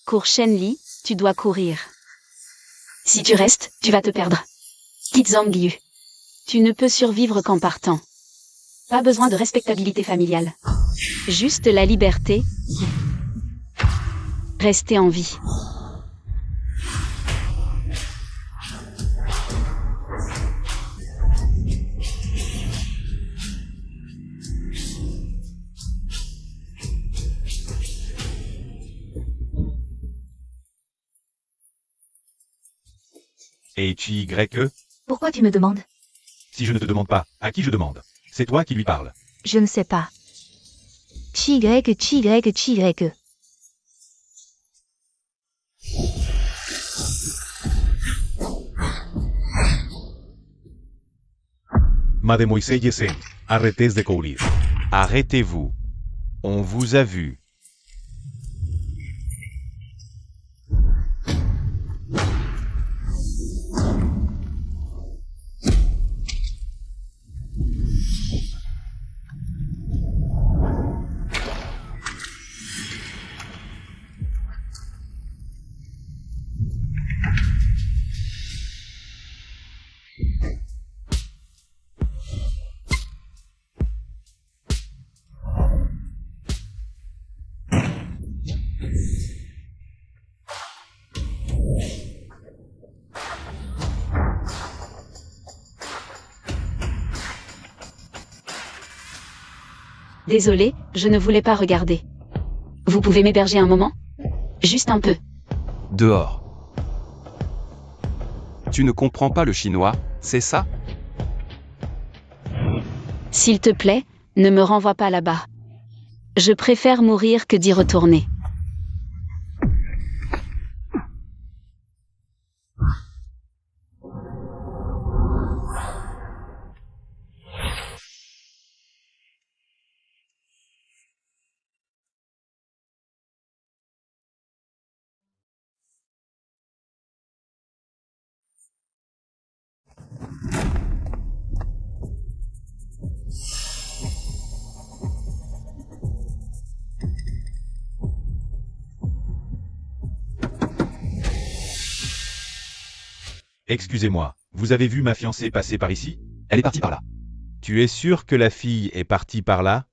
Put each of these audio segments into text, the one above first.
Cours Shenli, tu dois courir. Si tu restes, tu vas te perdre. Quitte Zhang Yu. Tu ne peux survivre qu'en partant. Pas besoin de respectabilité familiale. Juste la liberté. Rester en vie. Et Chi-Y-E? Pourquoi tu me demandes? Si je ne te demande pas, à qui je demande? C'est toi qui lui parles. Je ne sais pas. Chi-Y. Mademoiselle Yesen, arrêtez de courir. Arrêtez-vous. On vous a vu. Désolé, je ne voulais pas regarder. Vous pouvez m'héberger un moment? Juste un peu. Dehors. Tu ne comprends pas le chinois, c'est ça? S'il te plaît, ne me renvoie pas là-bas. Je préfère mourir que d'y retourner. Excusez-moi, vous avez vu ma fiancée passer par ici? Elle est partie par là. Tu es sûr que la fille est partie par là?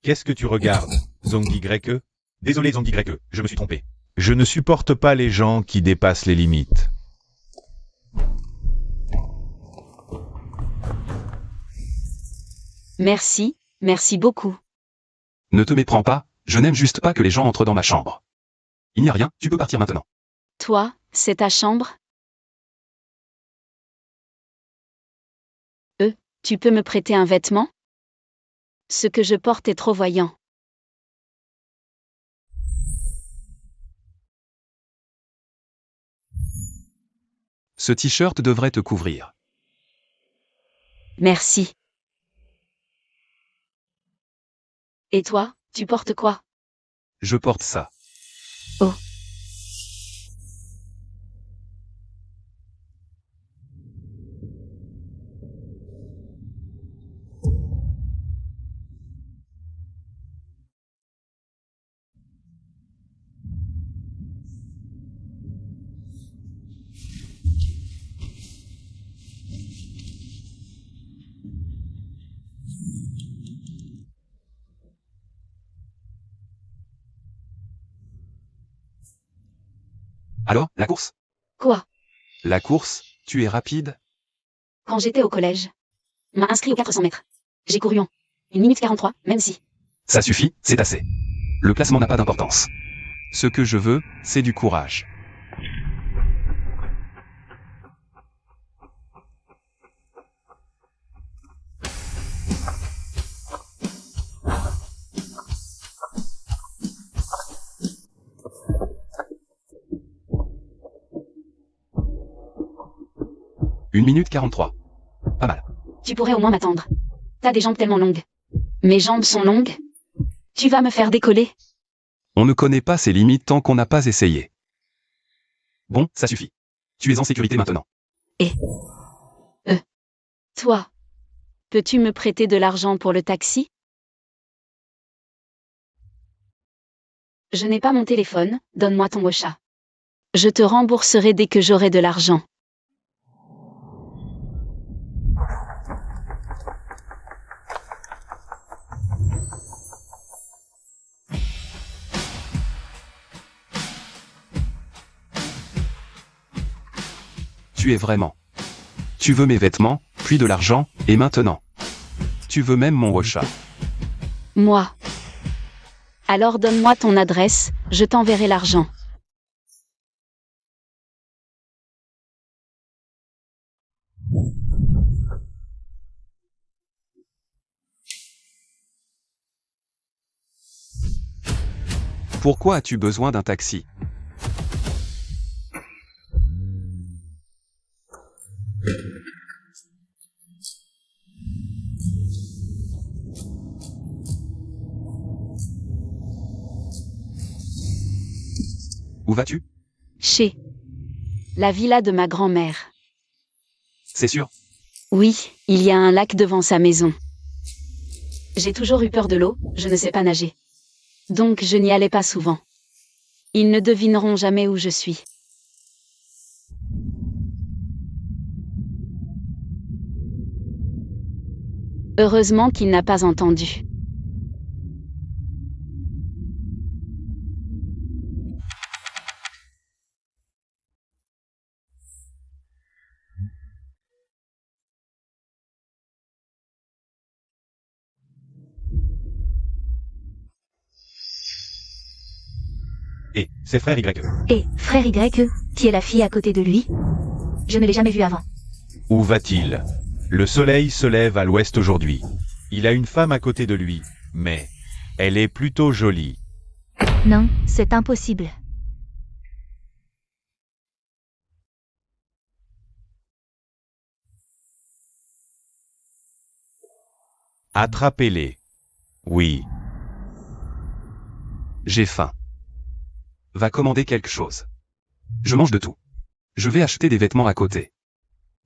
Qu'est-ce que tu regardes, Zhang Y-E? Désolé Zhang Y-E, je me suis trompé. Je ne supporte pas les gens qui dépassent les limites. Merci, merci beaucoup. Ne te méprends pas, je n'aime juste pas que les gens entrent dans ma chambre. Il n'y a rien, tu peux partir maintenant. Toi, c'est ta chambre? Tu peux me prêter un vêtement? Ce que je porte est trop voyant. Ce t-shirt devrait te couvrir. Merci. Et toi, tu portes quoi? Je porte ça. Oh. Alors, la course? Quoi? La course, tu es rapide? Quand j'étais au collège. M'a inscrit aux 400 mètres. J'ai couru en 1 minute 43, même si. Ça suffit, c'est assez. Le classement n'a pas d'importance. Ce que je veux, c'est du courage. Une minute 43. Pas mal. Tu pourrais au moins m'attendre. T'as des jambes tellement longues. Mes jambes sont longues? Tu vas me faire décoller? On ne connaît pas ses limites tant qu'on n'a pas essayé. Bon, ça suffit. Tu es en sécurité maintenant. Toi. Peux-tu me prêter de l'argent pour le taxi? Je n'ai pas mon téléphone, donne-moi ton Ocha. Je te rembourserai dès que j'aurai de l'argent. Tu es vraiment. Tu veux mes vêtements, puis de l'argent, et maintenant. Tu veux même mon Ocha. Moi. Alors donne-moi ton adresse, je t'enverrai l'argent. Pourquoi as-tu besoin d'un taxi? Où vas-tu? Chez la villa de ma grand-mère. C'est sûr? Oui, il y a un lac devant sa maison. J'ai toujours eu peur de l'eau, je ne sais pas nager. Donc je n'y allais pas souvent. Ils ne devineront jamais où je suis. Heureusement qu'il n'a pas entendu. Et c'est frère Y. Et frère Y, qui est la fille à côté de lui? Je ne l'ai jamais vue avant. Où va-t-il? Le soleil se lève à l'ouest aujourd'hui. Il a une femme à côté de lui, mais elle est plutôt jolie. Non, c'est impossible. Attrapez-les. Oui. J'ai faim. Va commander quelque chose. Je mange de tout. Je vais acheter des vêtements à côté.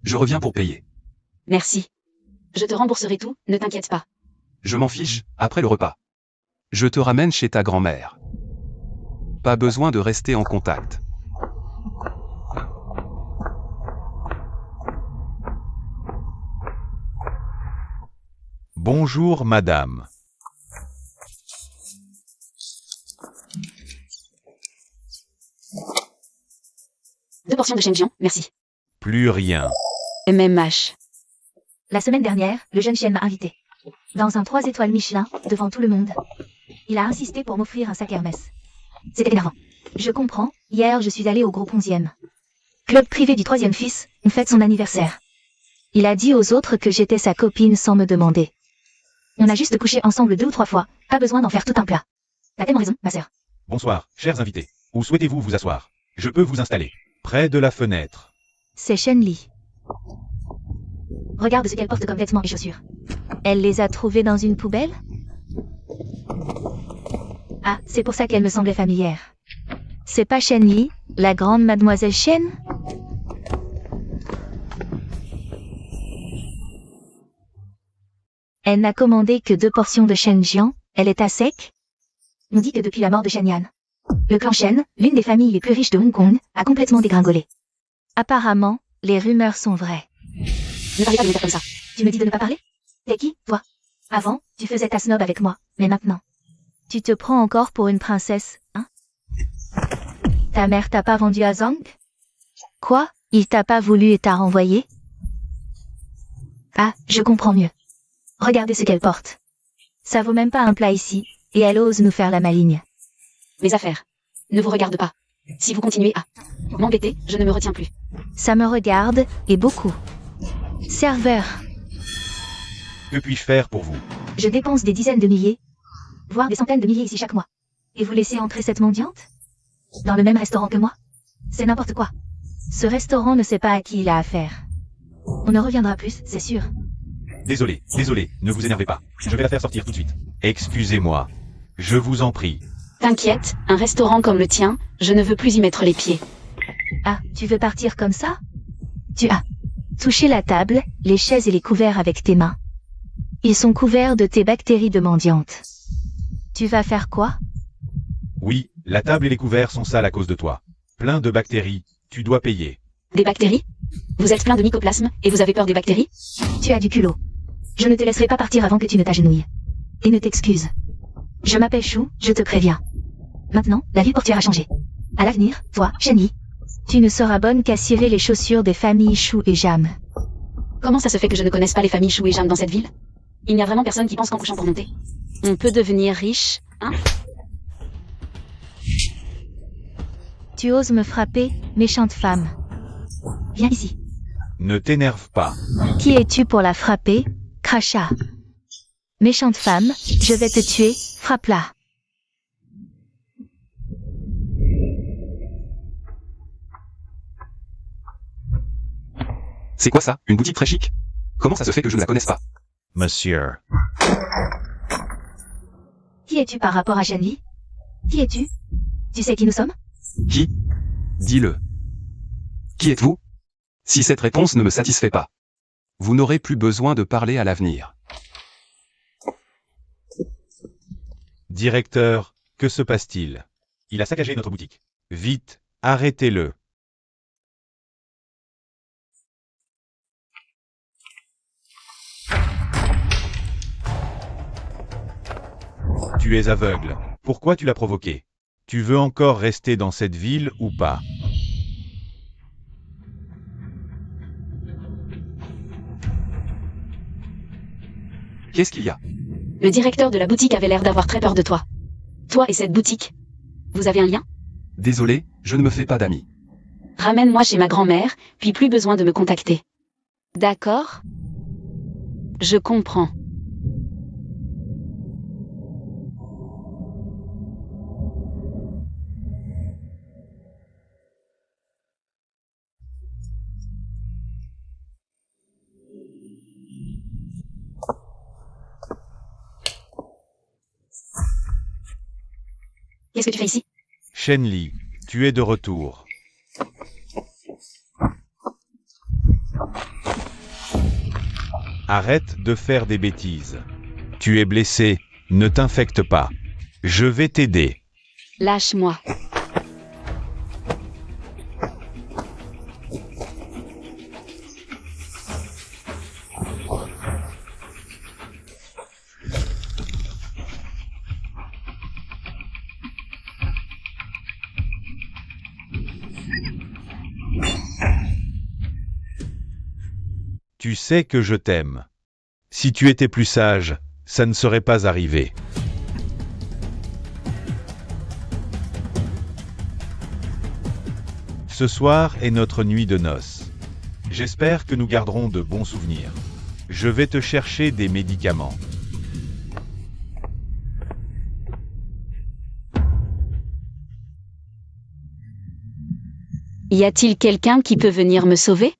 Je reviens pour payer. Merci. Je te rembourserai tout, ne t'inquiète pas. Je m'en fiche, après le repas. Je te ramène chez ta grand-mère. Pas besoin de rester en contact. Bonjour, madame. Deux portions de Shenjian, merci. Plus rien. MMH. La semaine dernière, le jeune chien m'a invité. Dans un 3 étoiles Michelin, devant tout le monde. Il a insisté pour m'offrir un sac Hermès. C'était énervant. Je comprends, hier je suis allée au groupe 11e. Club privé du 3e fils, on fête son anniversaire. Il a dit aux autres que j'étais sa copine sans me demander. On a juste couché ensemble 2 ou 3 fois, pas besoin d'en faire tout un plat. T'as tellement raison, ma sœur. Bonsoir, chers invités. Où souhaitez-vous vous asseoir? Je peux vous installer. Près de la fenêtre. C'est Shen Li. Regarde ce qu'elle porte comme vêtements et chaussures. Elle les a trouvés dans une poubelle? Ah, c'est pour ça qu'elle me semblait familière. C'est pas Shen Li, la grande mademoiselle Shen? Elle n'a commandé que 2 portions de Shen Jian, elle est à sec? On dit que depuis la mort de Shen Yan, le clan Shen, l'une des familles les plus riches de Hong Kong, a complètement dégringolé. Apparemment, les rumeurs sont vraies. Ne parlez pas de mon père comme ça. Tu me dis de ne pas parler? T'es qui, toi? Avant, tu faisais ta snob avec moi, mais maintenant. Tu te prends encore pour une princesse, hein? Ta mère t'a pas vendu à Zhang? Quoi? Il t'a pas voulu et t'a renvoyé? Ah, je comprends mieux. Regardez ce qu'elle porte. Ça vaut même pas un plat ici, et elle ose nous faire la maligne. Mes affaires ne vous regardent pas. Si vous continuez à m'embêter, je ne me retiens plus. Ça me regarde, et beaucoup. Serveur, Que puis-je faire pour vous? je dépense des dizaines de milliers, voire des centaines de milliers ici chaque mois. Et vous laissez entrer cette mendiante? Dans le même restaurant que moi? C'est n'importe quoi. Ce restaurant ne sait pas à qui il a affaire. On ne reviendra plus, c'est sûr. Désolé, ne vous énervez pas. Je vais la faire sortir tout de suite. Excusez-moi. Je vous en prie. T'inquiète, un restaurant comme le tien, je ne veux plus y mettre les pieds. Ah, tu veux partir comme ça? Tu as touché la table, les chaises et les couverts avec tes mains. Ils sont couverts de tes bactéries de mendiante. Tu vas faire quoi? Oui, La table et les couverts sont sales à cause de toi. Plein de bactéries, tu dois payer. Des bactéries? Vous êtes plein de mycoplasme, et vous avez peur des bactéries? Tu as du culot. Je ne te laisserai pas partir avant que tu ne t'agenouilles. Et ne t'excuses. Je m'appelle Chou, je te préviens. Maintenant, la vie portuaire a changé. À l'avenir, toi, Shani, tu ne seras bonne qu'à cirer les chaussures des familles Chou et Jam. Comment ça se fait que je ne connaisse pas les familles Chou et Jam dans cette ville? Il n'y a vraiment personne qui pense qu'en couchant pour monter. On peut devenir riche, hein? Tu oses me frapper, méchante femme. Viens ici. Ne t'énerve pas. Qui es-tu pour la frapper, crachat? Méchante femme, je vais te tuer, frappe-la. C'est quoi ça? Une boutique très chic? Comment ça se fait que je ne la connaisse pas? Monsieur. Qui es-tu par rapport à Shani? Qui es-tu? Tu sais qui nous sommes? Qui? Dis-le. Qui êtes-vous? Si cette réponse ne me satisfait pas, vous n'aurez plus besoin de parler à l'avenir. Directeur, que se passe-t-il? Il a saccagé notre boutique. Vite, arrêtez-le. Tu es aveugle. Pourquoi tu l'as provoqué? Tu veux encore rester dans cette ville ou pas? Qu'est-ce qu'il y a? Le directeur de la boutique avait l'air d'avoir très peur de toi. Toi et cette boutique. Vous avez un lien? Désolé, je ne me fais pas d'amis. Ramène-moi chez ma grand-mère, puis plus besoin de me contacter. D'accord? Je comprends. Qu'est-ce que tu fais ici? Shenli, tu es de retour. Arrête de faire des bêtises. Tu es blessé, ne t'infecte pas. Je vais t'aider. Lâche-moi. Tu sais que je t'aime. Si tu étais plus sage, ça ne serait pas arrivé. Ce soir est notre nuit de noces. J'espère que nous garderons de bons souvenirs. Je vais te chercher des médicaments. Y a-t-il quelqu'un qui peut venir me sauver?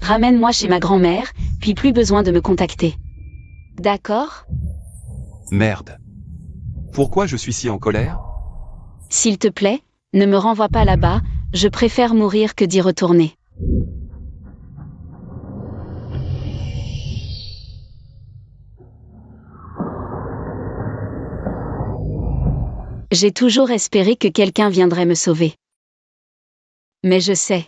Ramène-moi chez ma grand-mère, puis plus besoin de me contacter. D'accord? Merde. Pourquoi je suis si en colère? S'il te plaît, ne me renvoie pas là-bas, je préfère mourir que d'y retourner. J'ai toujours espéré que quelqu'un viendrait me sauver. Mais je sais.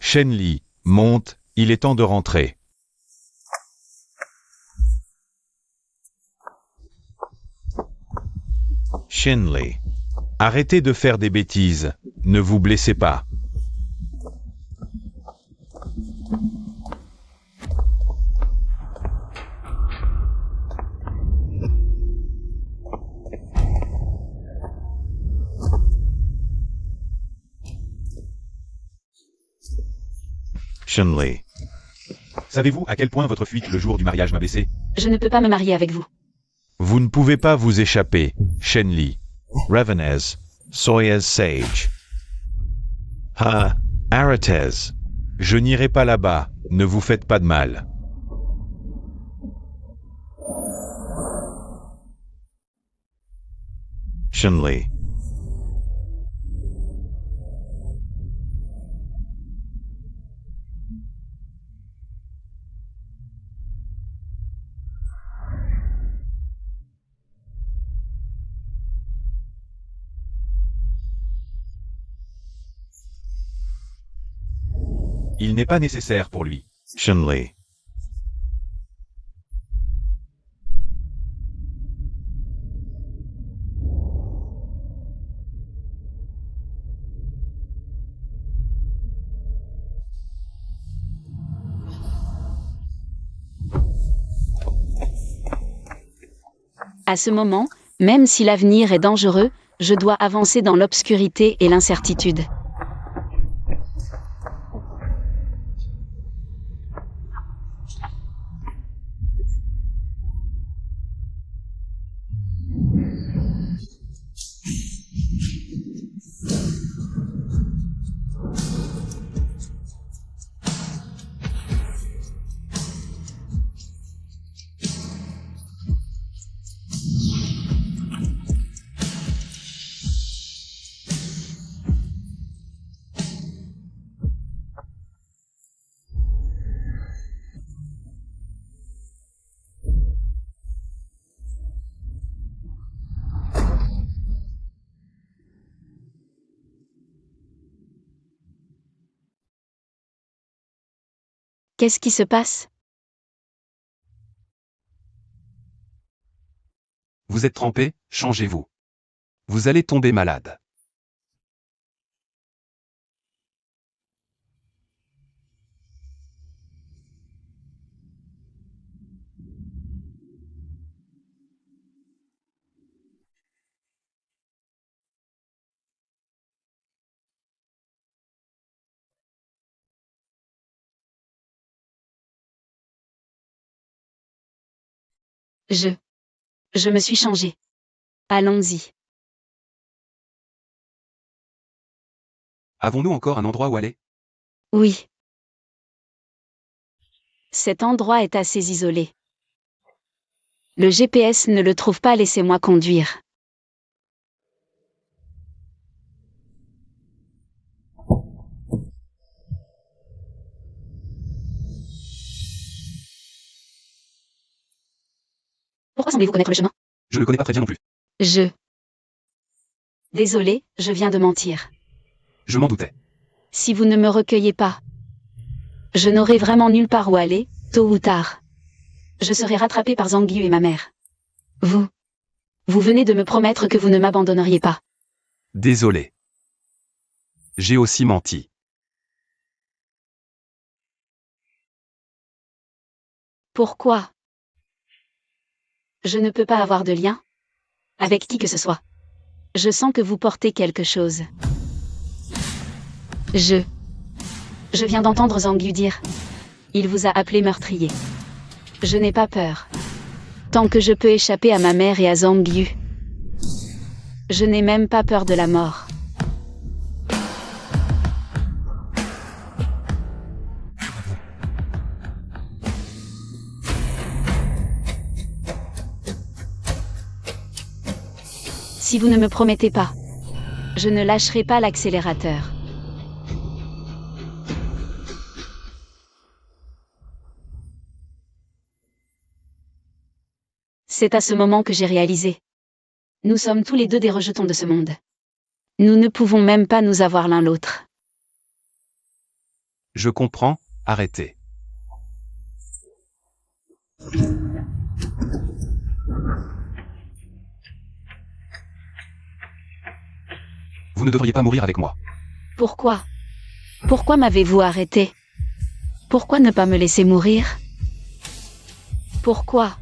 Shenli, monte, il est temps de rentrer. Shenli, arrêtez de faire des bêtises, ne vous blessez pas. Shenli. Savez-vous à quel point votre fuite le jour du mariage m'a blessé? Je ne peux pas me marier avec vous. Vous ne pouvez pas vous échapper, Shenli. Revenez, soyez sage. Ah, arrêtez. Je n'irai pas là-bas, ne vous faites pas de mal. Shenli. Il n'est pas nécessaire pour lui. Shenli. À ce moment, même si l'avenir est dangereux, je dois avancer dans l'obscurité et l'incertitude. Qu'est-ce qui se passe? Vous êtes trempé, changez-vous. Vous allez tomber malade. Je me suis changé. Allons-y. Avons-nous encore un endroit où aller? Oui. Cet endroit est assez isolé. Le GPS ne le trouve pas, laissez-moi conduire. Pourquoi semblez-vous connaître le chemin? Je ne le connais pas très bien non plus. Désolé, je viens de mentir. Je m'en doutais. Si vous ne me recueillez pas, je n'aurai vraiment nulle part où aller, tôt ou tard. Je serai rattrapé par Zangyu et ma mère. Vous venez de me promettre que vous ne m'abandonneriez pas. Désolé. J'ai aussi menti. Pourquoi? Je ne peux pas avoir de lien avec qui que ce soit. Je sens que vous portez quelque chose. Je viens d'entendre Zangyu dire. Il vous a appelé meurtrier. Je n'ai pas peur. Tant que je peux échapper à ma mère et à Zangyu. Je n'ai même pas peur de la mort. Si vous ne me promettez pas, je ne lâcherai pas l'accélérateur. C'est à ce moment que j'ai réalisé. Nous sommes tous les deux des rejetons de ce monde. Nous ne pouvons même pas nous avoir l'un l'autre. Je comprends, arrêtez. Vous ne devriez pas mourir avec moi. Pourquoi? Pourquoi m'avez-vous arrêté? Pourquoi ne pas me laisser mourir? Pourquoi?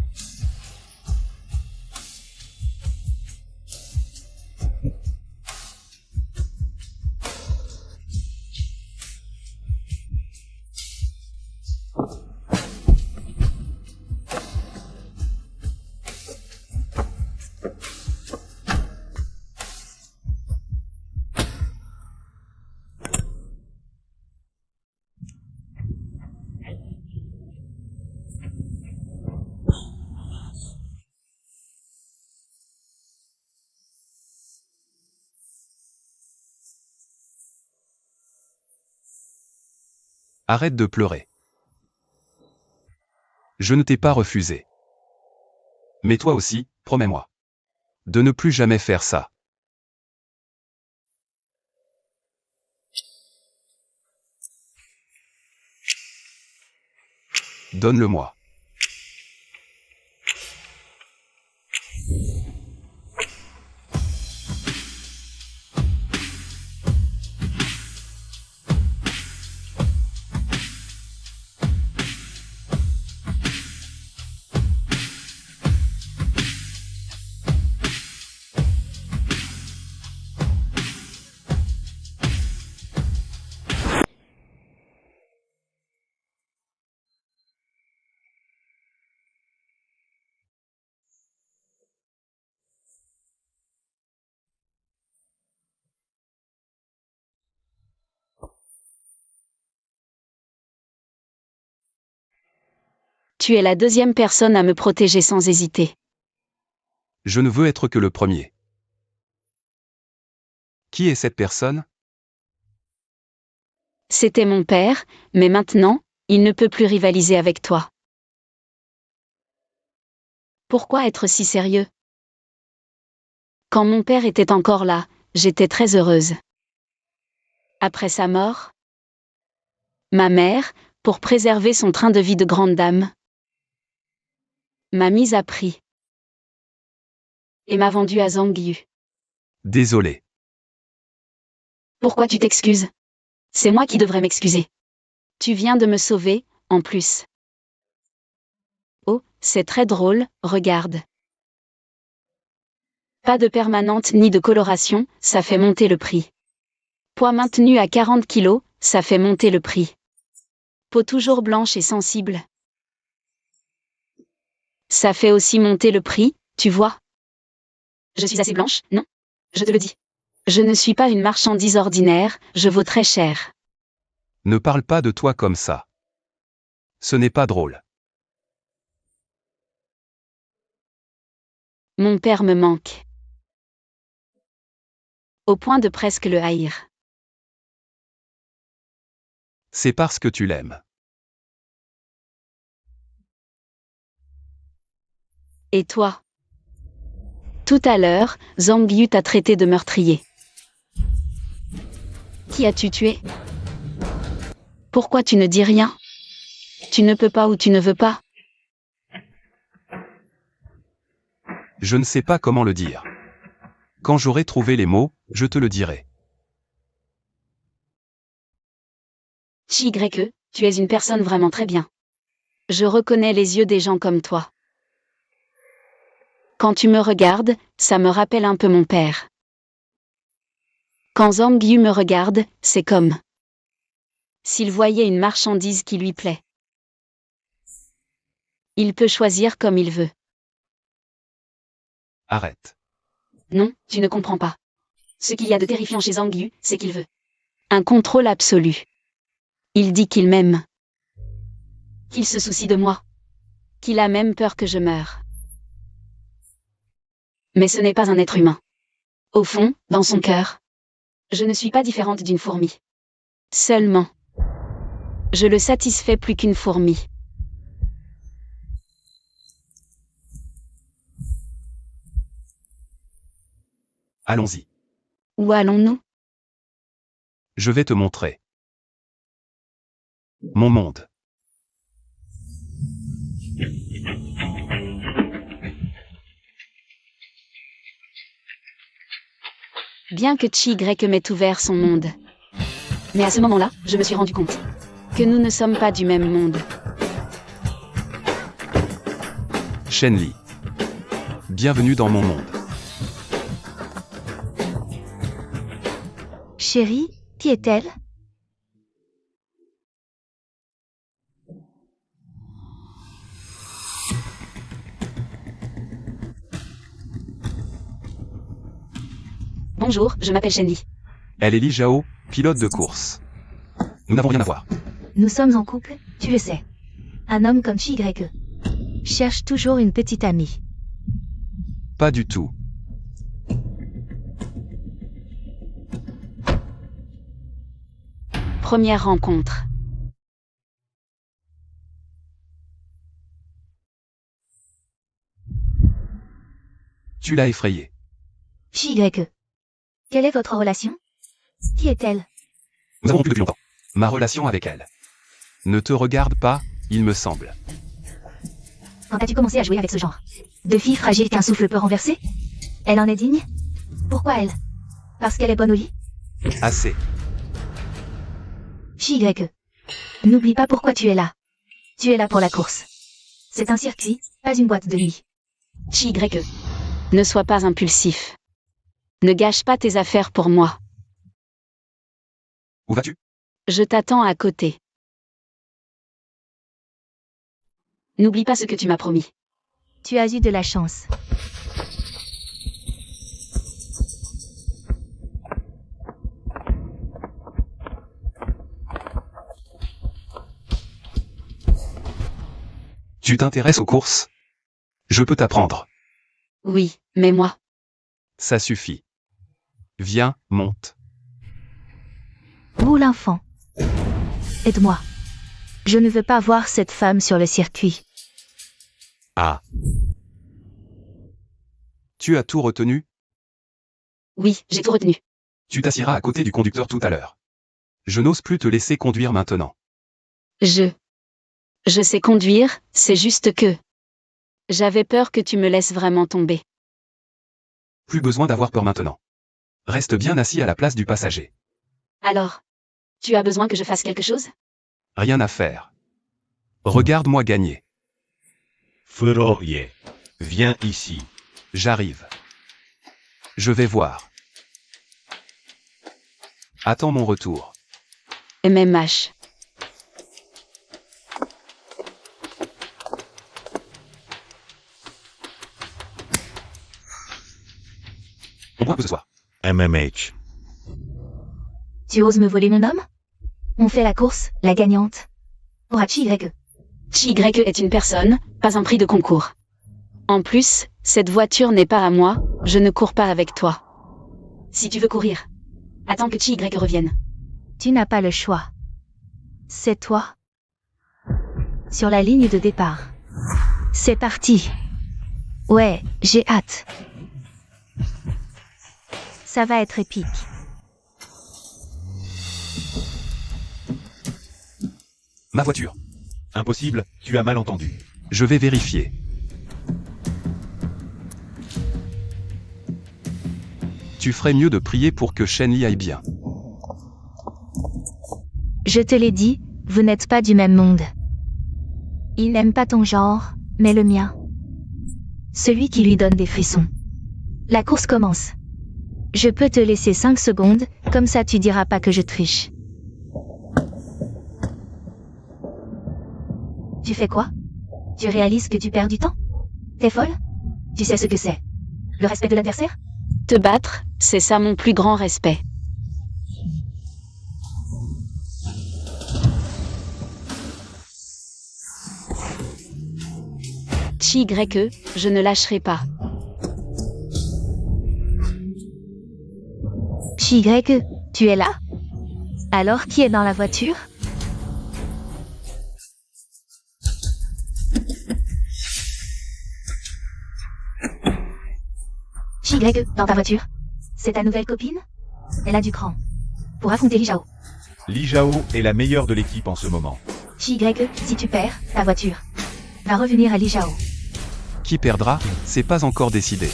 Arrête de pleurer. Je ne t'ai pas refusé. Mais toi aussi, promets-moi. De ne plus jamais faire ça. Donne-le-moi. Tu es la deuxième personne à me protéger sans hésiter. Je ne veux être que le premier. Qui est cette personne? C'était mon père, mais maintenant, il ne peut plus rivaliser avec toi. Pourquoi être si sérieux? Quand mon père était encore là, j'étais très heureuse. Après sa mort, ma mère, pour préserver son train de vie de grande dame, m'a mise à prix et m'a vendue à Zhang Yu. Désolé. Pourquoi tu t'excuses? C'est moi qui devrais m'excuser. Tu viens de me sauver, en plus. Oh, c'est très drôle, regarde. Pas de permanente ni de coloration, ça fait monter le prix. Poids maintenu à 40 kg, ça fait monter le prix. Peau toujours blanche et sensible. Ça fait aussi monter le prix, tu vois. Je suis assez blanche, non? Je te le dis. Je ne suis pas une marchandise ordinaire, je vaux très cher. Ne parle pas de toi comme ça. Ce n'est pas drôle. Mon père me manque. Au point de presque le haïr. C'est parce que tu l'aimes. Et toi? Tout à l'heure, Zhang Yu t'a traité de meurtrier. Qui as-tu tué? Pourquoi tu ne dis rien? Tu ne peux pas ou tu ne veux pas? Je ne sais pas comment le dire. Quand j'aurai trouvé les mots, je te le dirai. Chi-Y-E, tu es une personne vraiment très bien. Je reconnais les yeux des gens comme toi. Quand tu me regardes, ça me rappelle un peu mon père. Quand Zhang Yu me regarde, c'est comme s'il voyait une marchandise qui lui plaît. Il peut choisir comme il veut. Arrête. Non, tu ne comprends pas. Ce qu'il y a de terrifiant chez Zhang Yu, c'est qu'il veut un contrôle absolu. Il dit qu'il m'aime. Qu'il se soucie de moi. Qu'il a même peur que je meure. Mais ce n'est pas un être humain. Au fond, dans son cœur, je ne suis pas différente d'une fourmi. Seulement, je le satisfais plus qu'une fourmi. Allons-y. Où allons-nous? Je vais te montrer. Mon monde. Bien que Chi-Y m'ait ouvert son monde. Mais à ce moment-là, je me suis rendu compte que nous ne sommes pas du même monde. Shenli. Bienvenue dans mon monde. Chérie, qui est-elle? Bonjour, je m'appelle Shenli. Elle est Li Zhao, pilote de course. Nous n'avons rien à voir. Nous sommes en couple, tu le sais. Un homme comme Chi-Y-E cherche toujours une petite amie. Pas du tout. Première rencontre. Tu l'as effrayée. JYE. Quelle est votre relation? Qui est-elle? Nous avons plus depuis longtemps. Ma relation avec elle. Ne te regarde pas, il me semble. Quand as-tu commencé à jouer avec ce genre de fille fragile qu'un souffle peut renverser? Elle en est digne? Pourquoi elle? Parce qu'elle est bonne au lit? Assez. JYE. N'oublie pas pourquoi tu es là. Tu es là pour la course. C'est un circuit, pas une boîte de nuit. JYE. Ne sois pas impulsif. Ne gâche pas tes affaires pour moi. Où vas-tu? Je t'attends à côté. N'oublie pas ce que tu m'as promis. Tu as eu de la chance. Tu t'intéresses aux courses? Je peux t'apprendre. Oui, mais moi. Ça suffit. Viens, monte. Vous l'enfant. Aide-moi. Je ne veux pas voir cette femme sur le circuit. Ah, Tu as tout retenu? Oui, j'ai tout retenu. Tu t'assieras à côté du conducteur tout à l'heure. Je n'ose plus te laisser conduire maintenant. Je sais conduire, c'est juste que... J'avais peur que tu me laisses vraiment tomber. Plus besoin d'avoir peur maintenant. Reste bien assis à la place du passager. Alors, tu as besoin que je fasse quelque chose? Rien à faire. Regarde-moi gagner. Furoye. Viens ici. J'arrive. Je vais voir. Attends mon retour. MMH. On boit un peu ce soir. MMH. Tu oses me voler mon homme? On fait la course, la gagnante. Aura JYE. JYE est une personne, pas un prix de concours. En plus, cette voiture n'est pas à moi, je ne cours pas avec toi. Si tu veux courir, attends que JYE revienne. Tu n'as pas le choix. C'est toi. Sur la ligne de départ. C'est parti. Ouais, j'ai hâte. Ça va être épique. Ma voiture. Impossible, tu as mal entendu. Je vais vérifier. Tu ferais mieux de prier pour que Shenli aille bien. Je te l'ai dit, vous n'êtes pas du même monde. Il n'aime pas ton genre, mais le mien. Celui qui lui donne des frissons. La course commence. Je peux te laisser 5 secondes, comme ça tu diras pas que je triche. Tu fais quoi? Tu réalises que tu perds du temps? T'es folle? Tu sais ce que c'est? Le respect de l'adversaire? Te battre, c'est ça mon plus grand respect. JYE, je ne lâcherai pas. JYE, tu es là? Alors qui est dans la voiture? JYE, dans ta voiture? C'est ta nouvelle copine? Elle a du cran. Pour affronter Li Zhao. Li Zhao est la meilleure de l'équipe en ce moment. JYE, si tu perds, ta voiture va revenir à Li Zhao. Qui perdra, c'est pas encore décidé.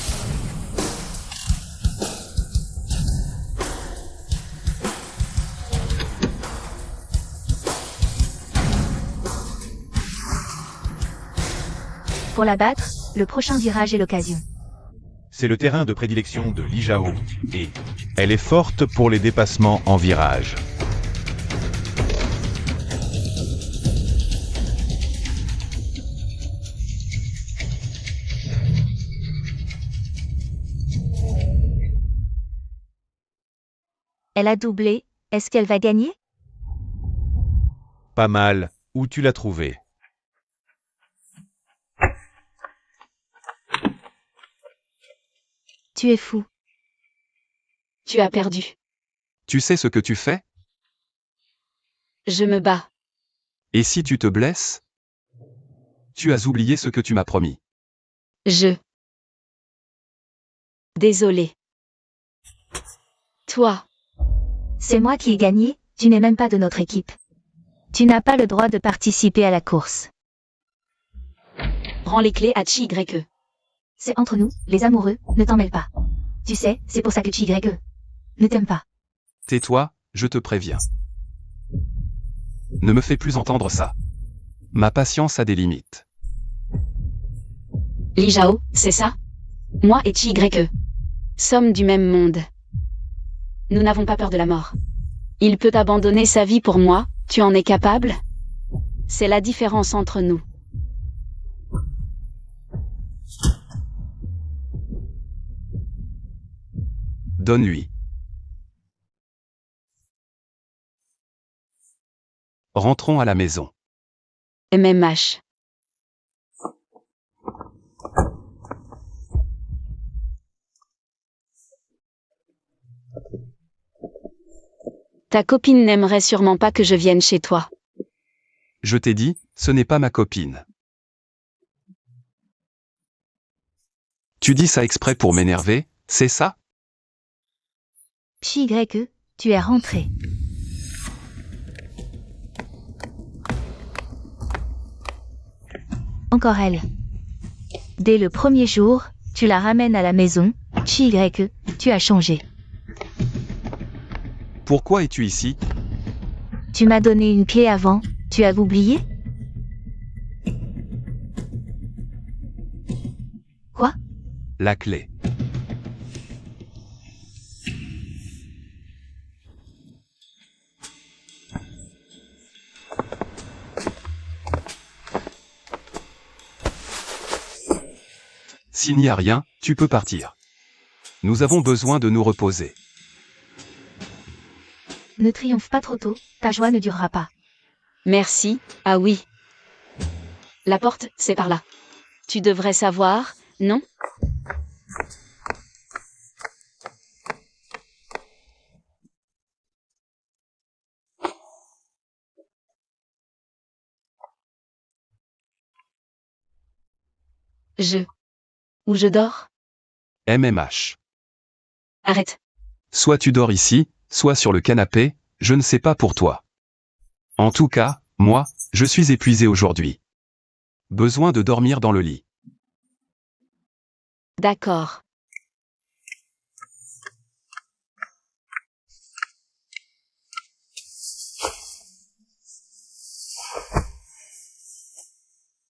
Pour la battre, le prochain virage est l'occasion. C'est le terrain de prédilection de Li Zhao, et Elle est forte pour les dépassements en virage. Elle a doublé, est-ce qu'elle va gagner? Pas mal. Où tu l'as trouvé? Tu es fou. Tu as perdu. Tu sais ce que tu fais? Je me bats. Et si tu te blesses? Tu as oublié ce que tu m'as promis. Je Désolé. Toi, C'est moi qui ai gagné, tu n'es même pas de notre équipe. Tu n'as pas le droit de participer à la course. rends les clés à Chi-Y-E. C'est entre nous, les amoureux, ne t'en mêle pas. Tu sais, c'est pour ça que Chi-Y-E ne t'aime pas. Tais-toi, je te préviens. Ne me fais plus entendre ça. Ma patience a des limites. Li Zhao, c'est ça? Moi et Chi-Y-E sommes du même monde. Nous n'avons pas peur de la mort. Il peut abandonner sa vie pour moi, tu en es capable? C'est la différence entre nous. Donne-lui. Rentrons à la maison. MMH. Ta copine n'aimerait sûrement pas que je vienne chez toi. Je t'ai dit, ce n'est pas ma copine. Tu dis ça exprès pour m'énerver, c'est ça? Chi-Y-E, tu es rentré. Encore elle. Dès le premier jour, tu la ramènes à la maison, Chi-Y-E, tu as changé. Pourquoi es-tu ici? Tu m'as donné une clé avant, tu as oublié? Quoi? La clé. S'il n'y a rien, tu peux partir. Nous avons besoin de nous reposer. Ne triomphe pas trop tôt, ta joie ne durera pas. Merci, ah oui. La porte, c'est par là. Tu devrais savoir, non? Où je dors? MMH. Arrête. Soit tu dors ici, soit sur le canapé, je ne sais pas pour toi. En tout cas, moi, je suis épuisé aujourd'hui. Besoin de dormir dans le lit. D'accord.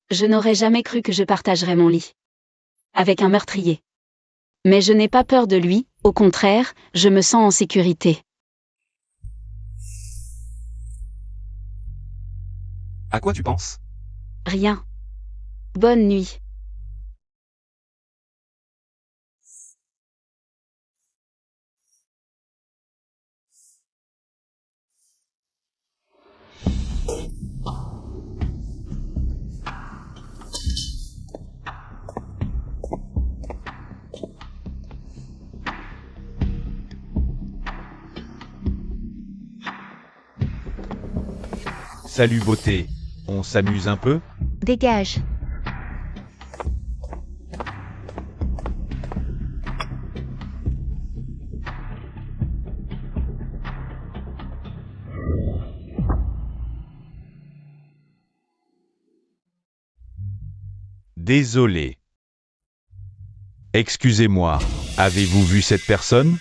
Je n'aurais jamais cru que je partagerais mon lit avec un meurtrier. Mais je n'ai pas peur de lui, au contraire, je me sens en sécurité. À quoi tu penses? Rien. Bonne nuit. Salut beauté, on s'amuse un peu? Dégage. Désolé. Excusez-moi, avez-vous vu cette personne?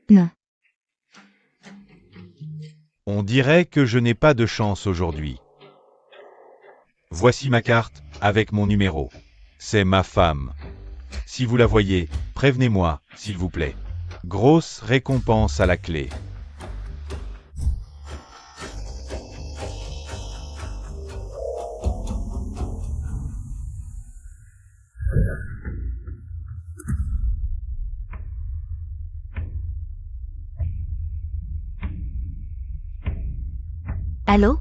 Non. On dirait que je n'ai pas de chance aujourd'hui. Voici ma carte, avec mon numéro. C'est ma femme. Si vous la voyez, prévenez-moi, s'il vous plaît. Grosse récompense à la clé. Allô?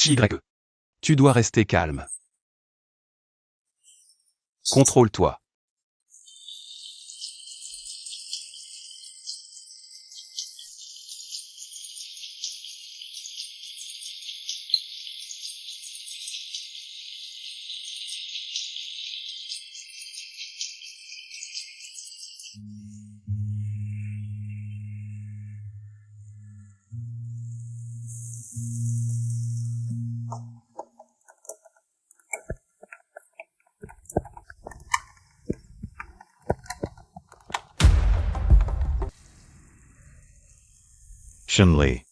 CHY. Tu dois rester calme. Contrôle-toi. Shenli.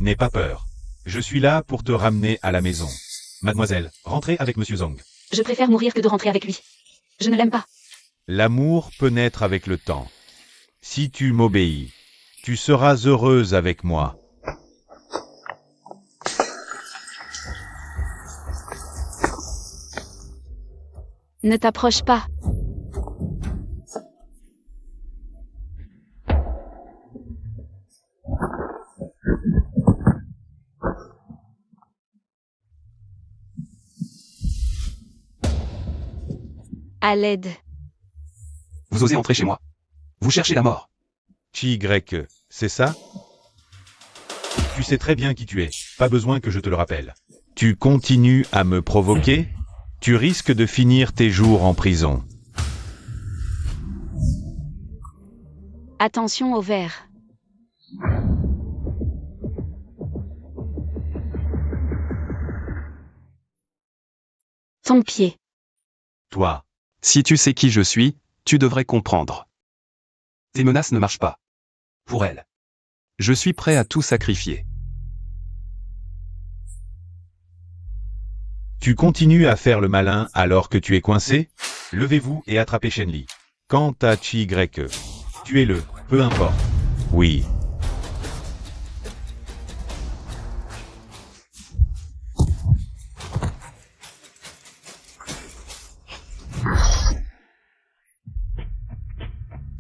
N'aie pas peur. Je suis là pour te ramener à la maison. Mademoiselle, rentrez avec Monsieur Zhang. Je préfère mourir que de rentrer avec lui. Je ne l'aime pas. L'amour peut naître avec le temps. Si tu m'obéis, tu seras heureuse avec moi. Ne t'approche pas. À l'aide. Vous osez entrer chez moi. Vous cherchez la mort. CHY, c'est ça? Tu sais très bien qui tu es. Pas besoin que je te le rappelle. Tu continues à me provoquer? Tu risques de finir tes jours en prison. Attention au verre. Ton pied. Toi. Si tu sais qui je suis, tu devrais comprendre. Tes menaces ne marchent pas. Pour elle. Je suis prêt à tout sacrifier. Tu continues à faire le malin alors que tu es coincé? Levez-vous et attrapez Shenli. Quant à CHY, tuez-le, peu importe. Oui.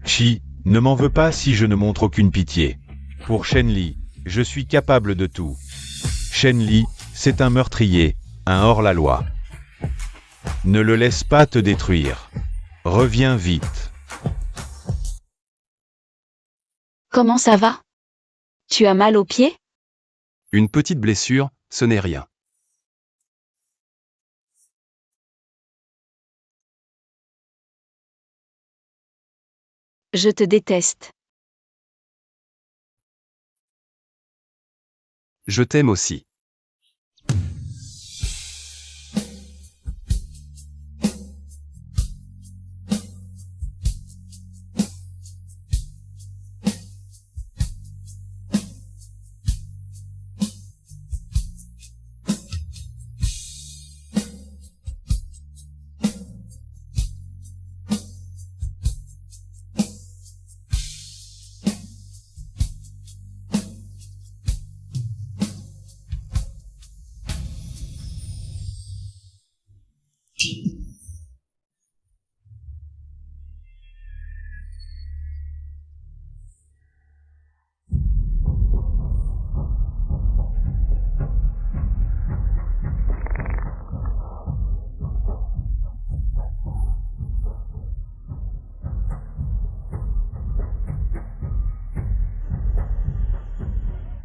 Chi, ne m'en veux pas si je ne montre aucune pitié. Pour Shenli, je suis capable de tout. Shenli, c'est un meurtrier, un hors-la-loi. Ne le laisse pas te détruire. Reviens vite. Comment ça va? Tu as mal au pied? Une petite blessure, ce n'est rien. Je te déteste. Je t'aime aussi.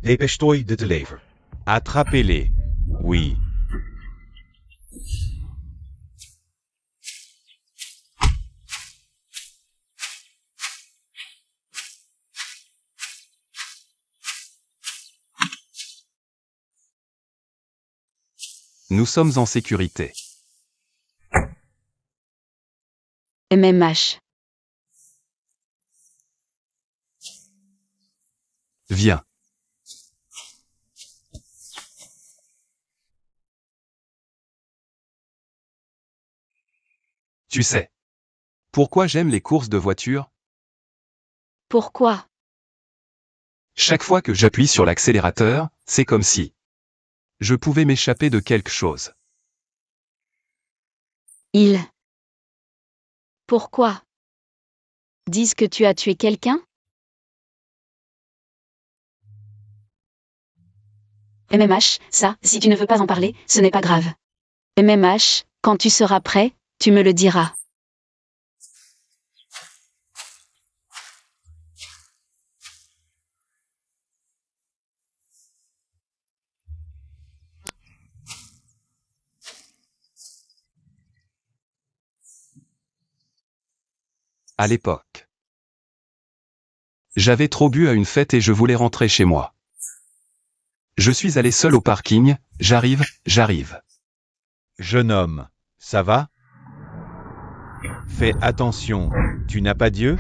Dépêche-toi de te lever. Attrapez-les. Oui. Nous sommes en sécurité. MMH. Viens. Tu sais. Pourquoi j'aime les courses de voiture? Pourquoi? Chaque fois que j'appuie sur l'accélérateur, c'est comme si je pouvais m'échapper de quelque chose. Ils. Pourquoi? Disent que tu as tué quelqu'un? MMH, ça, si tu ne veux pas en parler, ce n'est pas grave. MMH, quand tu seras prêt, tu me le diras. À l'époque. J'avais trop bu à une fête et je voulais rentrer chez moi. Je suis allé seul au parking, j'arrive. Jeune homme, ça va? Fais attention, tu n'as pas Dieu?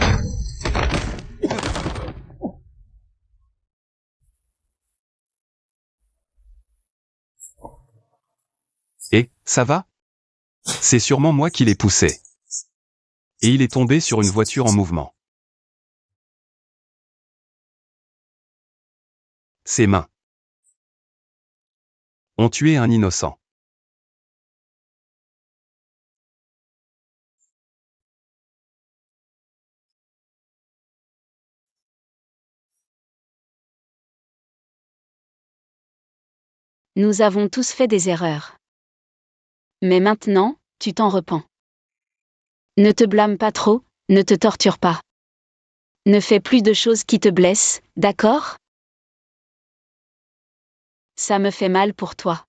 Et, ça va? C'est sûrement moi qui l'ai poussé. Et il est tombé sur une voiture en mouvement. Ses mains ont tué un innocent. Nous avons tous fait des erreurs. Mais maintenant, tu t'en repens. Ne te blâme pas trop, ne te torture pas. Ne fais plus de choses qui te blessent, d'accord? Ça me fait mal pour toi.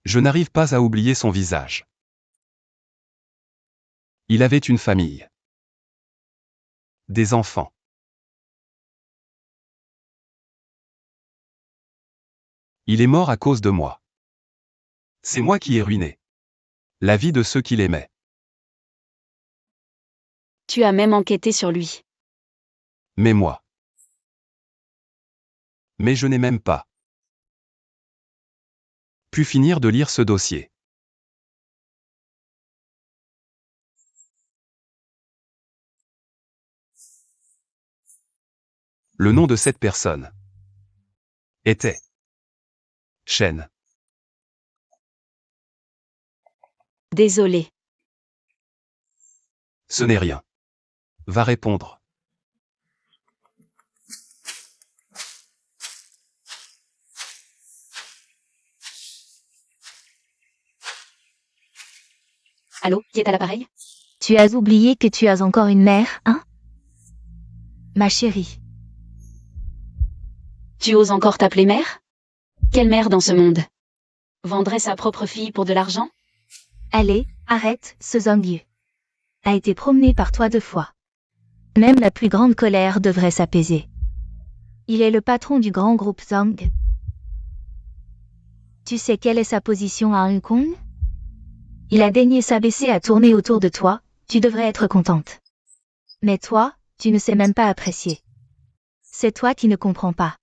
Je n'arrive pas à oublier son visage. Il avait une famille. Des enfants. Il est mort à cause de moi. C'est moi qui ai ruiné la vie de ceux qu'il aimait. Tu as même enquêté sur lui. Mais moi. Mais je n'ai même pas pu finir de lire ce dossier. Le nom de cette personne était Chen. Désolé. Ce n'est rien. Va répondre. Allô, qui est à l'appareil? Tu as oublié que tu as encore une mère, hein? Ma chérie. Tu oses encore t'appeler mère? Quelle mère dans ce monde? Vendrait sa propre fille pour de l'argent? Allez, arrête, ce Zhang a été promené par toi 2 fois. Même la plus grande colère devrait s'apaiser. Il est le patron du grand groupe Zhang. Tu sais quelle est sa position à Hong Kong? Il a daigné s'abaisser à tourner autour de toi, tu devrais être contente. Mais toi, tu ne sais même pas apprécier. C'est toi qui ne comprends pas.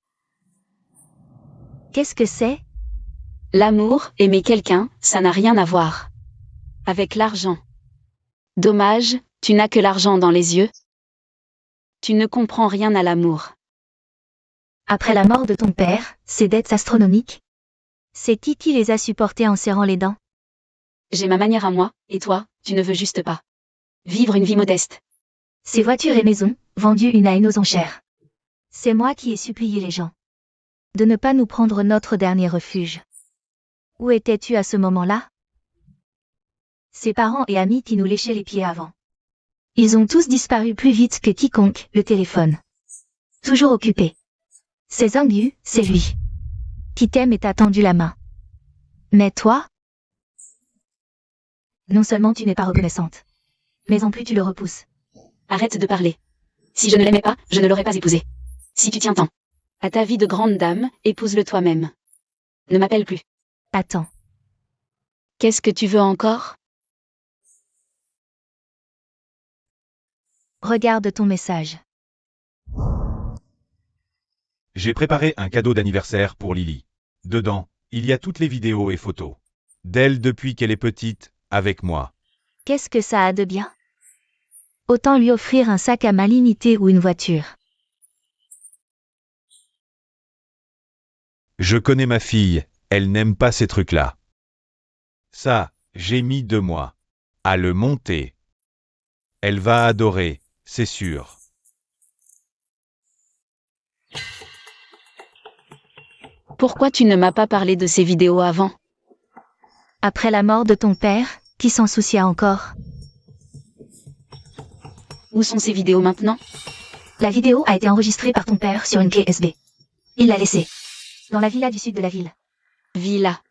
Qu'est-ce que c'est? L'amour, aimer quelqu'un, ça n'a rien à voir avec l'argent. Dommage, tu n'as que l'argent dans les yeux. Tu ne comprends rien à l'amour. Après la mort de ton père, ces dettes astronomiques? C'est qui les a supportées en serrant les dents? J'ai ma manière à moi, et toi, tu ne veux juste pas vivre une vie modeste. Ces voitures et maisons, vendues une à une aux enchères. C'est moi qui ai supplié les gens de ne pas nous prendre notre dernier refuge. Où étais-tu à ce moment-là? Ses parents et amis qui nous léchaient les pieds avant. Ils ont tous disparu plus vite que quiconque, le téléphone. Toujours occupé. C'est Zhang Yu, c'est lui. Qui t'aime et t'a tendu la main. Mais toi? Non seulement tu n'es pas reconnaissante, mais en plus tu le repousses. Arrête de parler. Si je ne l'aimais pas, je ne l'aurais pas épousé. Si tu tiens tant à ta vie de grande dame, épouse-le toi-même. Ne m'appelle plus. Attends. Qu'est-ce que tu veux encore? Regarde ton message. J'ai préparé un cadeau d'anniversaire pour Lily. Dedans, il y a toutes les vidéos et photos d'elle depuis qu'elle est petite, avec moi. Qu'est-ce que ça a de bien? Autant lui offrir un sac à malignité ou une voiture. Je connais ma fille, elle n'aime pas ces trucs-là. Ça, j'ai mis 2 mois à le monter. Elle va adorer, c'est sûr. Pourquoi tu ne m'as pas parlé de ces vidéos avant? Après la mort de ton père, qui s'en soucia encore? Où sont ces vidéos maintenant? La vidéo a été enregistrée par ton père sur une clé USB. Il l'a laissée. Dans la villa du sud de la ville. Villa.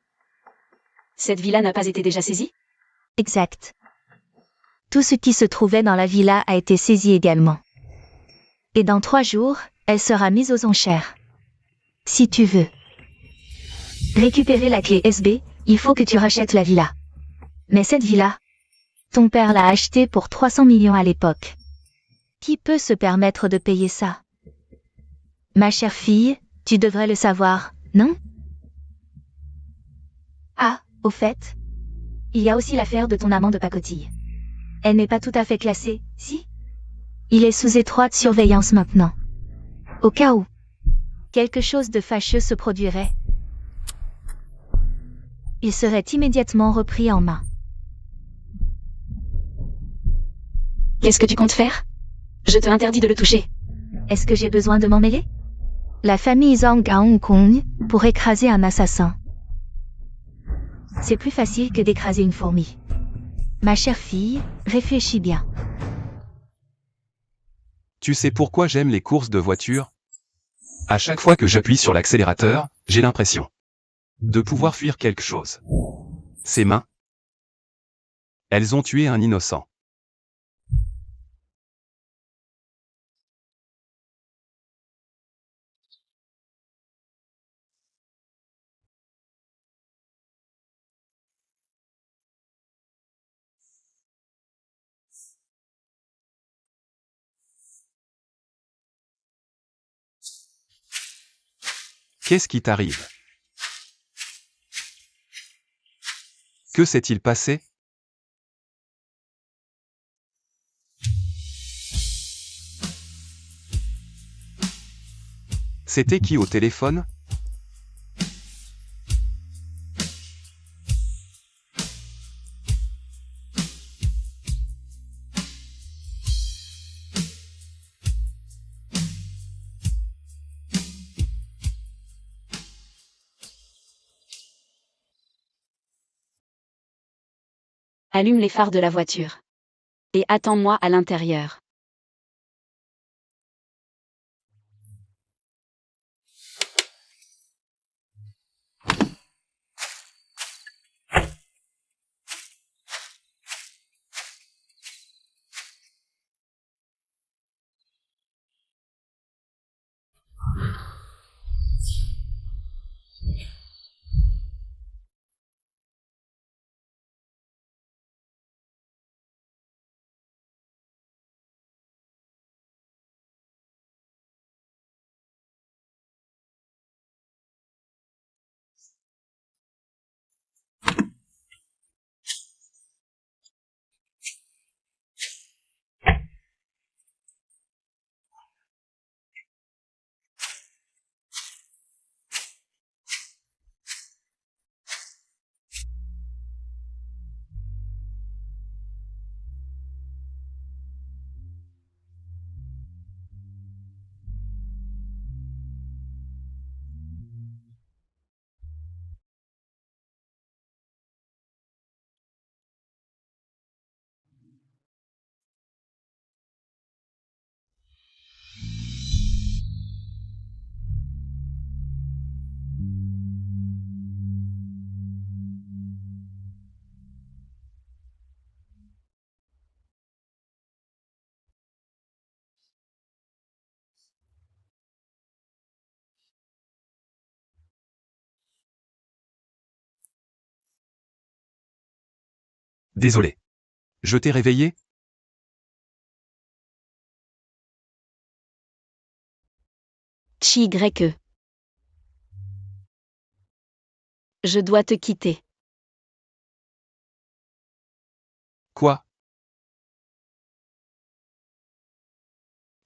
Cette villa n'a pas été déjà saisie? Exact. Tout ce qui se trouvait dans la villa a été saisi également. Et dans 3 jours, elle sera mise aux enchères. Si tu veux récupérer la clé USB, il faut que tu rachètes la villa. Mais cette villa, ton père l'a achetée pour 300 millions à l'époque. Qui peut se permettre de payer ça? Ma chère fille, tu devrais le savoir, non? Ah, au fait, il y a aussi l'affaire de ton amant de pacotille. Elle n'est pas tout à fait classée, si? Il est sous étroite surveillance maintenant. Au cas où quelque chose de fâcheux se produirait, il serait immédiatement repris en main. Qu'est-ce que tu comptes faire? Je te interdis de le toucher. Est-ce que j'ai besoin de m'en mêler? La famille Zhang à Hong Kong, pour écraser un assassin, c'est plus facile que d'écraser une fourmi. Ma chère fille, réfléchis bien. Tu sais pourquoi j'aime les courses de voiture? À chaque fois que j'appuie sur l'accélérateur, j'ai l'impression de pouvoir fuir quelque chose. Ces mains, elles ont tué un innocent. Qu'est-ce qui t'arrive? Que s'est-il passé? C'était qui au téléphone? Allume les phares de la voiture. Et attends-moi à l'intérieur. Désolé. Je t'ai réveillé? Chi-Y-E. Je dois te quitter. Quoi?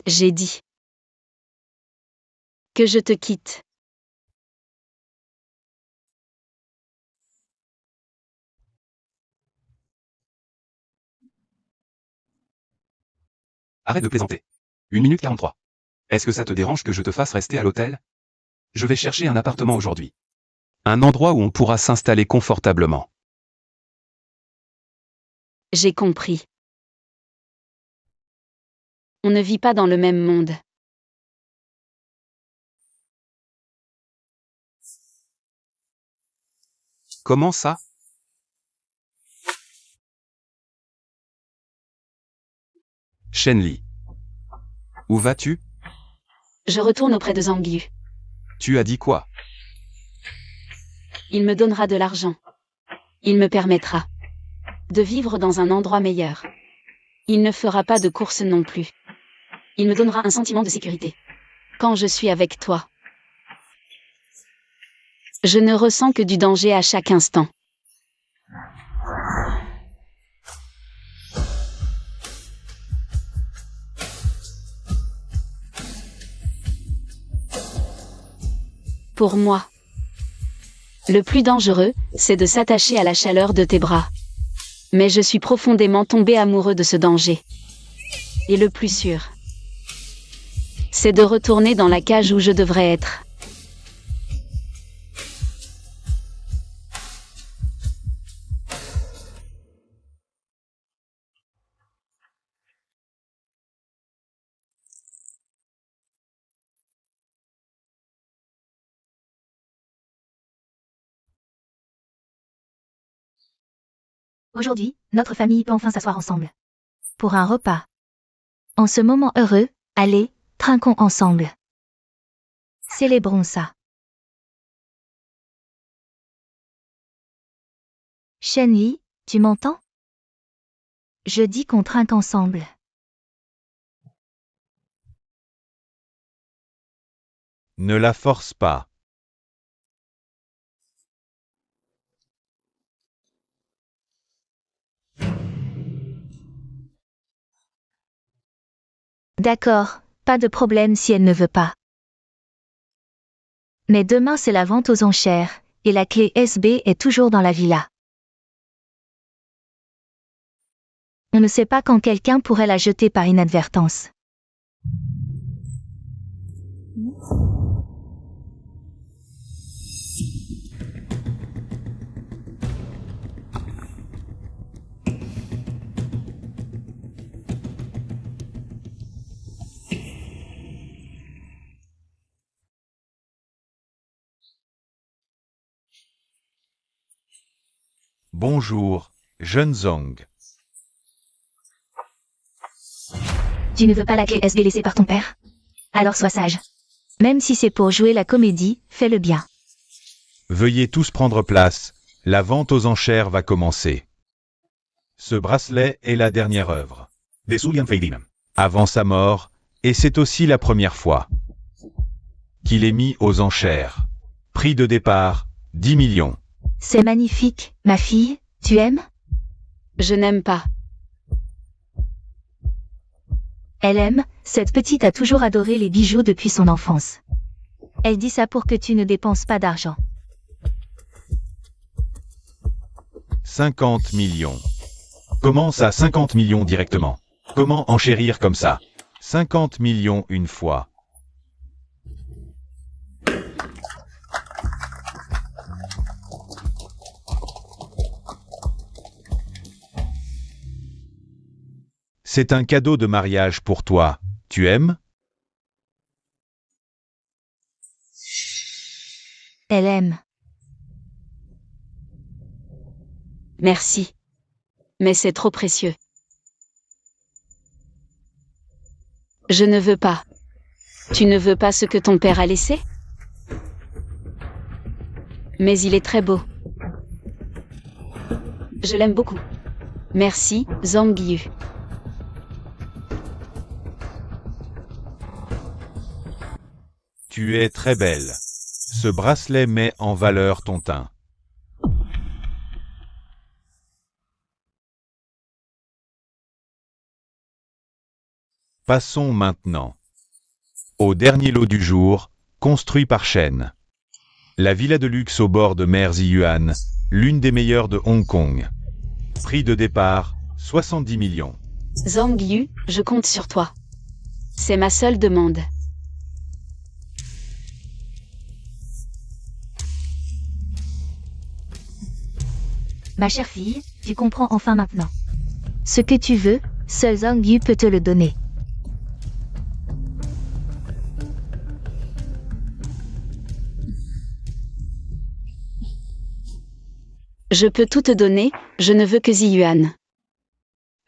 J'ai dit que je te quitte. Arrête de plaisanter. 1 minute 43. Est-ce que ça te dérange que je te fasse rester à l'hôtel? Je vais chercher un appartement aujourd'hui. Un endroit où on pourra s'installer confortablement. J'ai compris. On ne vit pas dans le même monde. Comment ça? Shenli. Où vas-tu? Je retourne auprès de Zhang Yu. Tu as dit quoi? Il me donnera de l'argent. Il me permettra de vivre dans un endroit meilleur. Il ne fera pas de courses non plus. Il me donnera un sentiment de sécurité. Quand je suis avec toi, je ne ressens que du danger à chaque instant. Pour moi, le plus dangereux, c'est de s'attacher à la chaleur de tes bras. Mais je suis profondément tombé amoureux de ce danger. Et le plus sûr, c'est de retourner dans la cage où je devrais être. Aujourd'hui, notre famille peut enfin s'asseoir ensemble. Pour un repas. En ce moment heureux, allez, trinquons ensemble. Célébrons ça. Shenli, tu m'entends? Je dis qu'on trinque ensemble. Ne la force pas. D'accord, pas de problème si elle ne veut pas. Mais demain c'est la vente aux enchères, et la clé SB est toujours dans la villa. On ne sait pas quand quelqu'un pourrait la jeter par inadvertance. Bonjour, jeune Zhang. Tu ne veux pas la clé SB laissée par ton père? Alors sois sage. Même si c'est pour jouer la comédie, fais-le bien. Veuillez tous prendre place, la vente aux enchères va commencer. Ce bracelet est la dernière œuvre. Avant sa mort, et c'est aussi la première fois qu'il est mis aux enchères. Prix de départ, 10 millions. C'est magnifique, ma fille, tu aimes? Je n'aime pas. Elle aime, cette petite a toujours adoré les bijoux depuis son enfance. Elle dit ça pour que tu ne dépenses pas d'argent. 50 millions. Comment ça 50 millions directement? Comment enchérir comme ça? 50 millions une fois. C'est un cadeau de mariage pour toi. Tu aimes? Elle aime. Merci. Mais c'est trop précieux. Je ne veux pas. Tu ne veux pas ce que ton père a laissé? Mais il est très beau. Je l'aime beaucoup. Merci, Zhang Yu. Tu es très belle. Ce bracelet met en valeur ton teint. Passons maintenant au dernier lot du jour, construit par Shen. La villa de luxe au bord de mer Ziyuan, l'une des meilleures de Hong Kong. Prix de départ, 70 millions. Zhang Yu, je compte sur toi. C'est ma seule demande. Ma chère fille, tu comprends enfin maintenant. Ce que tu veux, seul Zhang Yu peut te le donner. Je peux tout te donner, je ne veux que Ziyuan.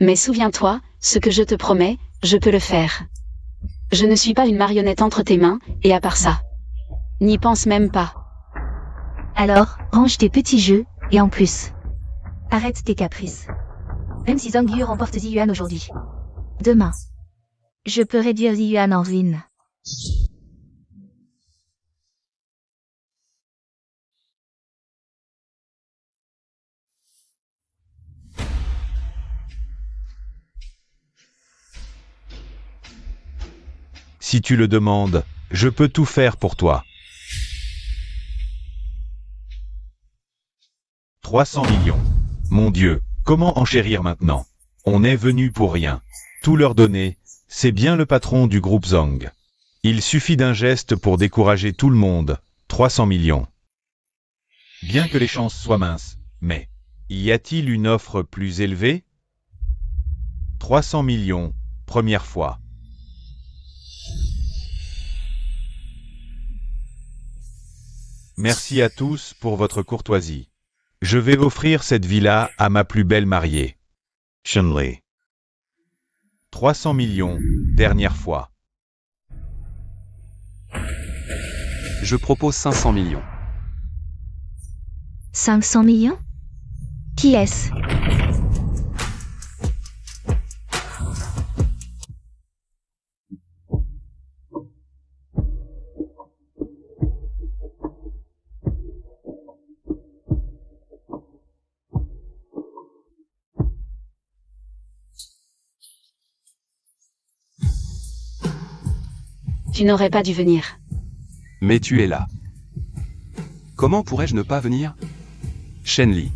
Mais souviens-toi, ce que je te promets, je peux le faire. Je ne suis pas une marionnette entre tes mains, et à part ça. N'y pense même pas. Alors, range tes petits jeux, et en plus, arrête tes caprices. Même si Zhang Yu remporte Ziyuan aujourd'hui. Demain, je peux réduire Ziyuan en ruine. Si tu le demandes, je peux tout faire pour toi. 300 millions. Mon Dieu, comment enchérir maintenant? On est venu pour rien. Tout leur donner, c'est bien le patron du groupe Zhang. Il suffit d'un geste pour décourager tout le monde. 300 millions. Bien que les chances soient minces, mais y a-t-il une offre plus élevée? 300 millions, première fois. Merci à tous pour votre courtoisie. Je vais offrir cette villa à ma plus belle mariée. Shenli. 300 millions, dernière fois. Je propose 500 millions. 500 millions? Qui est-ce? Tu n'aurais pas dû venir. Mais tu es là. Comment pourrais-je ne pas venir? Shenli.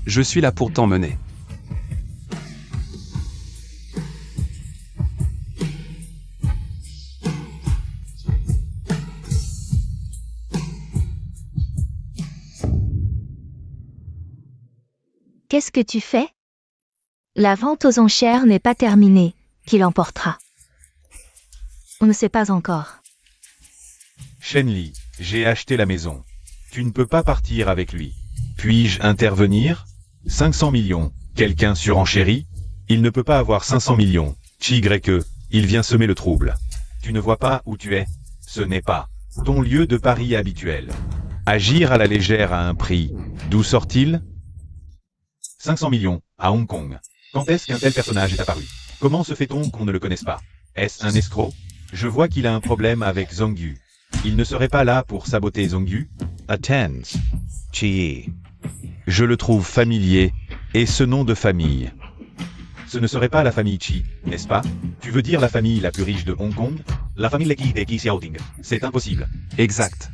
Je suis là pour t'emmener. Qu'est-ce que tu fais? La vente aux enchères n'est pas terminée. Qui l'emportera? On ne sait pas encore. Shenli, j'ai acheté la maison. Tu ne peux pas partir avec lui. Puis-je intervenir? 500 millions. Quelqu'un surenchérit? Il ne peut pas avoir 500 millions. Que, il vient semer le trouble. Tu ne vois pas où tu es? Ce n'est pas ton lieu de pari habituel. Agir à la légère à un prix. D'où sort-il? 500 millions, à Hong Kong. Quand est-ce qu'un tel personnage est apparu? Comment se fait-on qu'on ne le connaisse pas? Est-ce un escroc? Je vois qu'il a un problème avec Zhang Yu. Il ne serait pas là pour saboter Zhang Yu? Attends. Chi. Je le trouve familier, et ce nom de famille. Ce ne serait pas la famille Chi, n'est-ce pas? Tu veux dire la famille la plus riche de Hong Kong? La famille Leki de Qi Xiaoting. C'est impossible. Exact.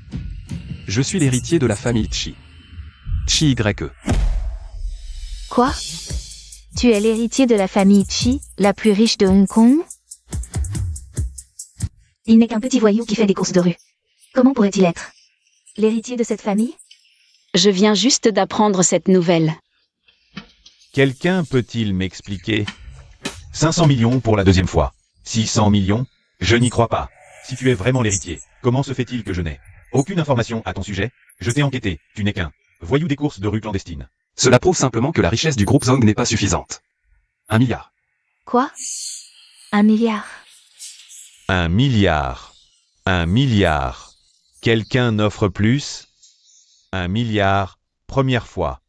Je suis l'héritier de la famille Chi. Chi Y. Quoi? Tu es l'héritier de la famille Chi, la plus riche de Hong Kong? Il n'est qu'un petit voyou qui fait des courses de rue. Comment pourrait-il être l'héritier de cette famille? Je viens juste d'apprendre cette nouvelle. Quelqu'un peut-il m'expliquer? 500 millions pour la deuxième fois. 600 millions? Je n'y crois pas. Si tu es vraiment l'héritier, comment se fait-il que je n'ai aucune information à ton sujet? Je t'ai enquêté, tu n'es qu'un voyou des courses de rue clandestines. Cela prouve simplement que la richesse du groupe Zhang n'est pas suffisante. 1 milliard. Quoi? 1 milliard. 1 milliard. 1 milliard. Quelqu'un n'offre plus? 1 milliard, première fois.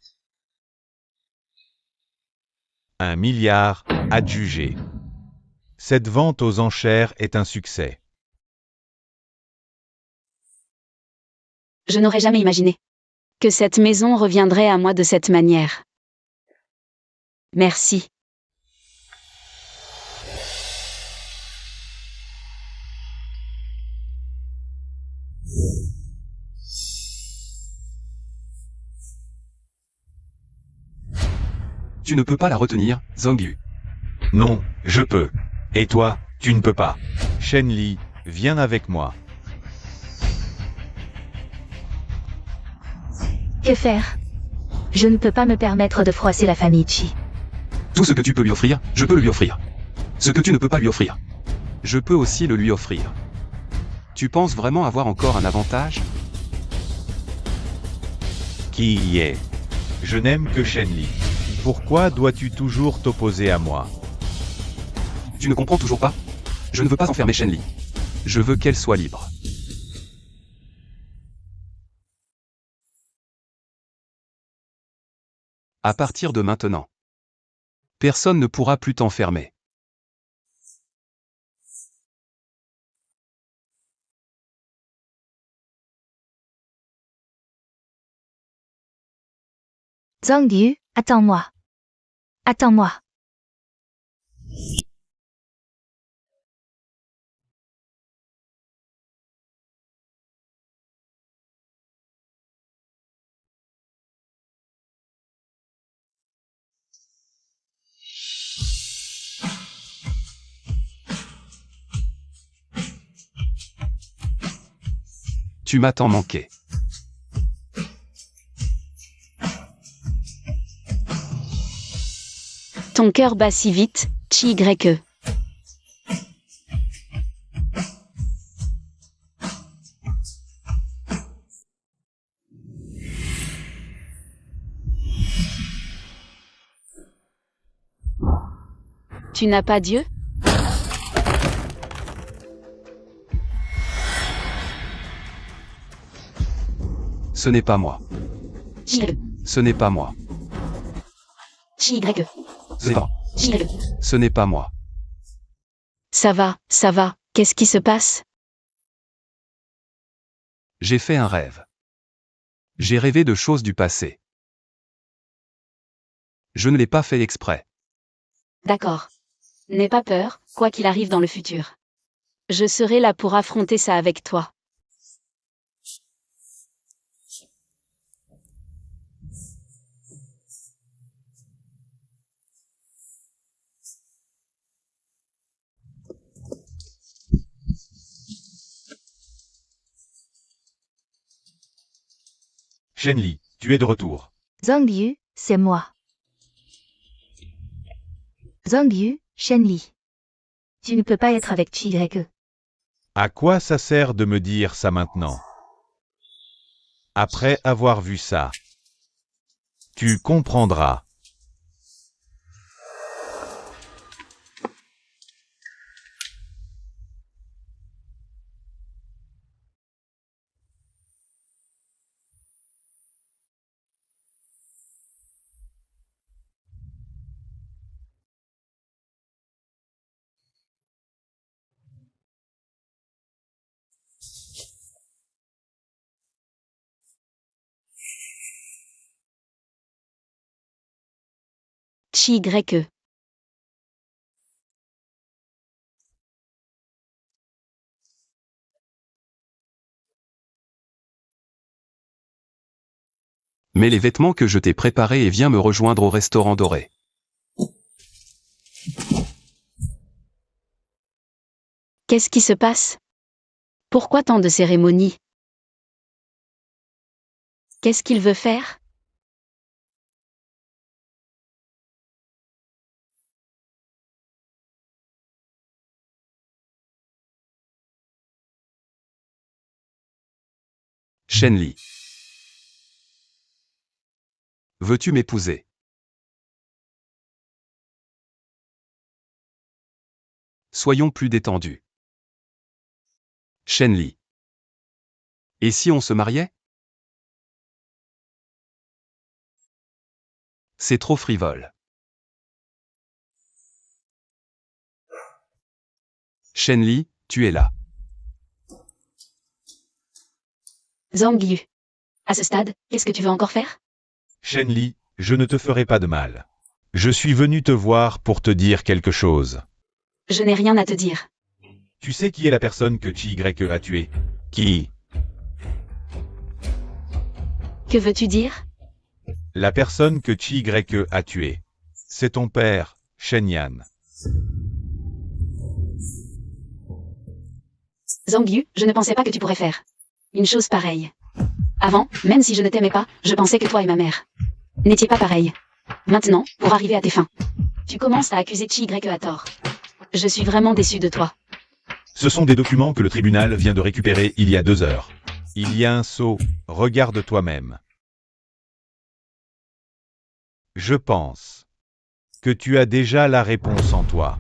1 milliard, adjugé. Cette vente aux enchères est un succès. Je n'aurais jamais imaginé que cette maison reviendrait à moi de cette manière. Merci. Tu ne peux pas la retenir, Zhang Yu. Non, je peux. Et toi, tu ne peux pas. Shen Li, viens avec moi. Que faire? Je ne peux pas me permettre de froisser la famille Chi. Tout ce que tu peux lui offrir, je peux le lui offrir. Ce que tu ne peux pas lui offrir, je peux aussi le lui offrir. Tu penses vraiment avoir encore un avantage? Qui y est? Je n'aime que Shen Li. Pourquoi dois-tu toujours t'opposer à moi? Tu ne comprends toujours pas? Je ne veux pas enfermer Shen Li. Je veux qu'elle soit libre. À partir de maintenant, personne ne pourra plus t'enfermer. Zhang Liu, attends-moi. Attends-moi. Tu m'as tant manqué. Ton cœur bat si vite, Chi-Y-E. Tu n'as pas Dieu? Ce n'est pas moi. Chi-Y-E. Ce n'est pas moi. Chi-Y-E. Ce n'est pas. Chi-Y-E. Ce n'est pas moi. Ça va, qu'est-ce qui se passe? J'ai fait un rêve. J'ai rêvé de choses du passé. Je ne l'ai pas fait exprès. D'accord. N'aie pas peur, quoi qu'il arrive dans le futur. Je serai là pour affronter ça avec toi. Shen Li, tu es de retour. Zhang Liu, c'est moi. Zhang Liu, Shen Li. Tu ne peux pas être avec Chi-Y-E. À quoi ça sert de me dire ça maintenant? Après avoir vu ça, tu comprendras. Chi-Y-E. Mets les vêtements que je t'ai préparés et viens me rejoindre au restaurant doré. Qu'est-ce qui se passe? Pourquoi tant de cérémonies? Qu'est-ce qu'il veut faire? Shen Li. Veux-tu m'épouser? Soyons plus détendus. Shen Li. Et si on se mariait? C'est trop frivole. Shen Li, tu es là. Zhang Liu. À ce stade, qu'est-ce que tu veux encore faire? Shen Li, je ne te ferai pas de mal. Je suis venu te voir pour te dire quelque chose. Je n'ai rien à te dire. Tu sais qui est la personne que Chi-Y-E a tuée? Qui? Que veux-tu dire? La personne que Chi-Y-E a tuée. C'est ton père, Shen Yan. Zhang Yu, je ne pensais pas que tu pourrais faire une chose pareille. Avant, même si je ne t'aimais pas, je pensais que toi et ma mère n'étiez pas pareils. Maintenant, pour arriver à tes fins, tu commences à accuser Chi Y à tort. Je suis vraiment déçu de toi. Ce sont des documents que le tribunal vient de récupérer il y a 2 heures. Il y a un sceau, regarde toi-même. Je pense que tu as déjà la réponse en toi.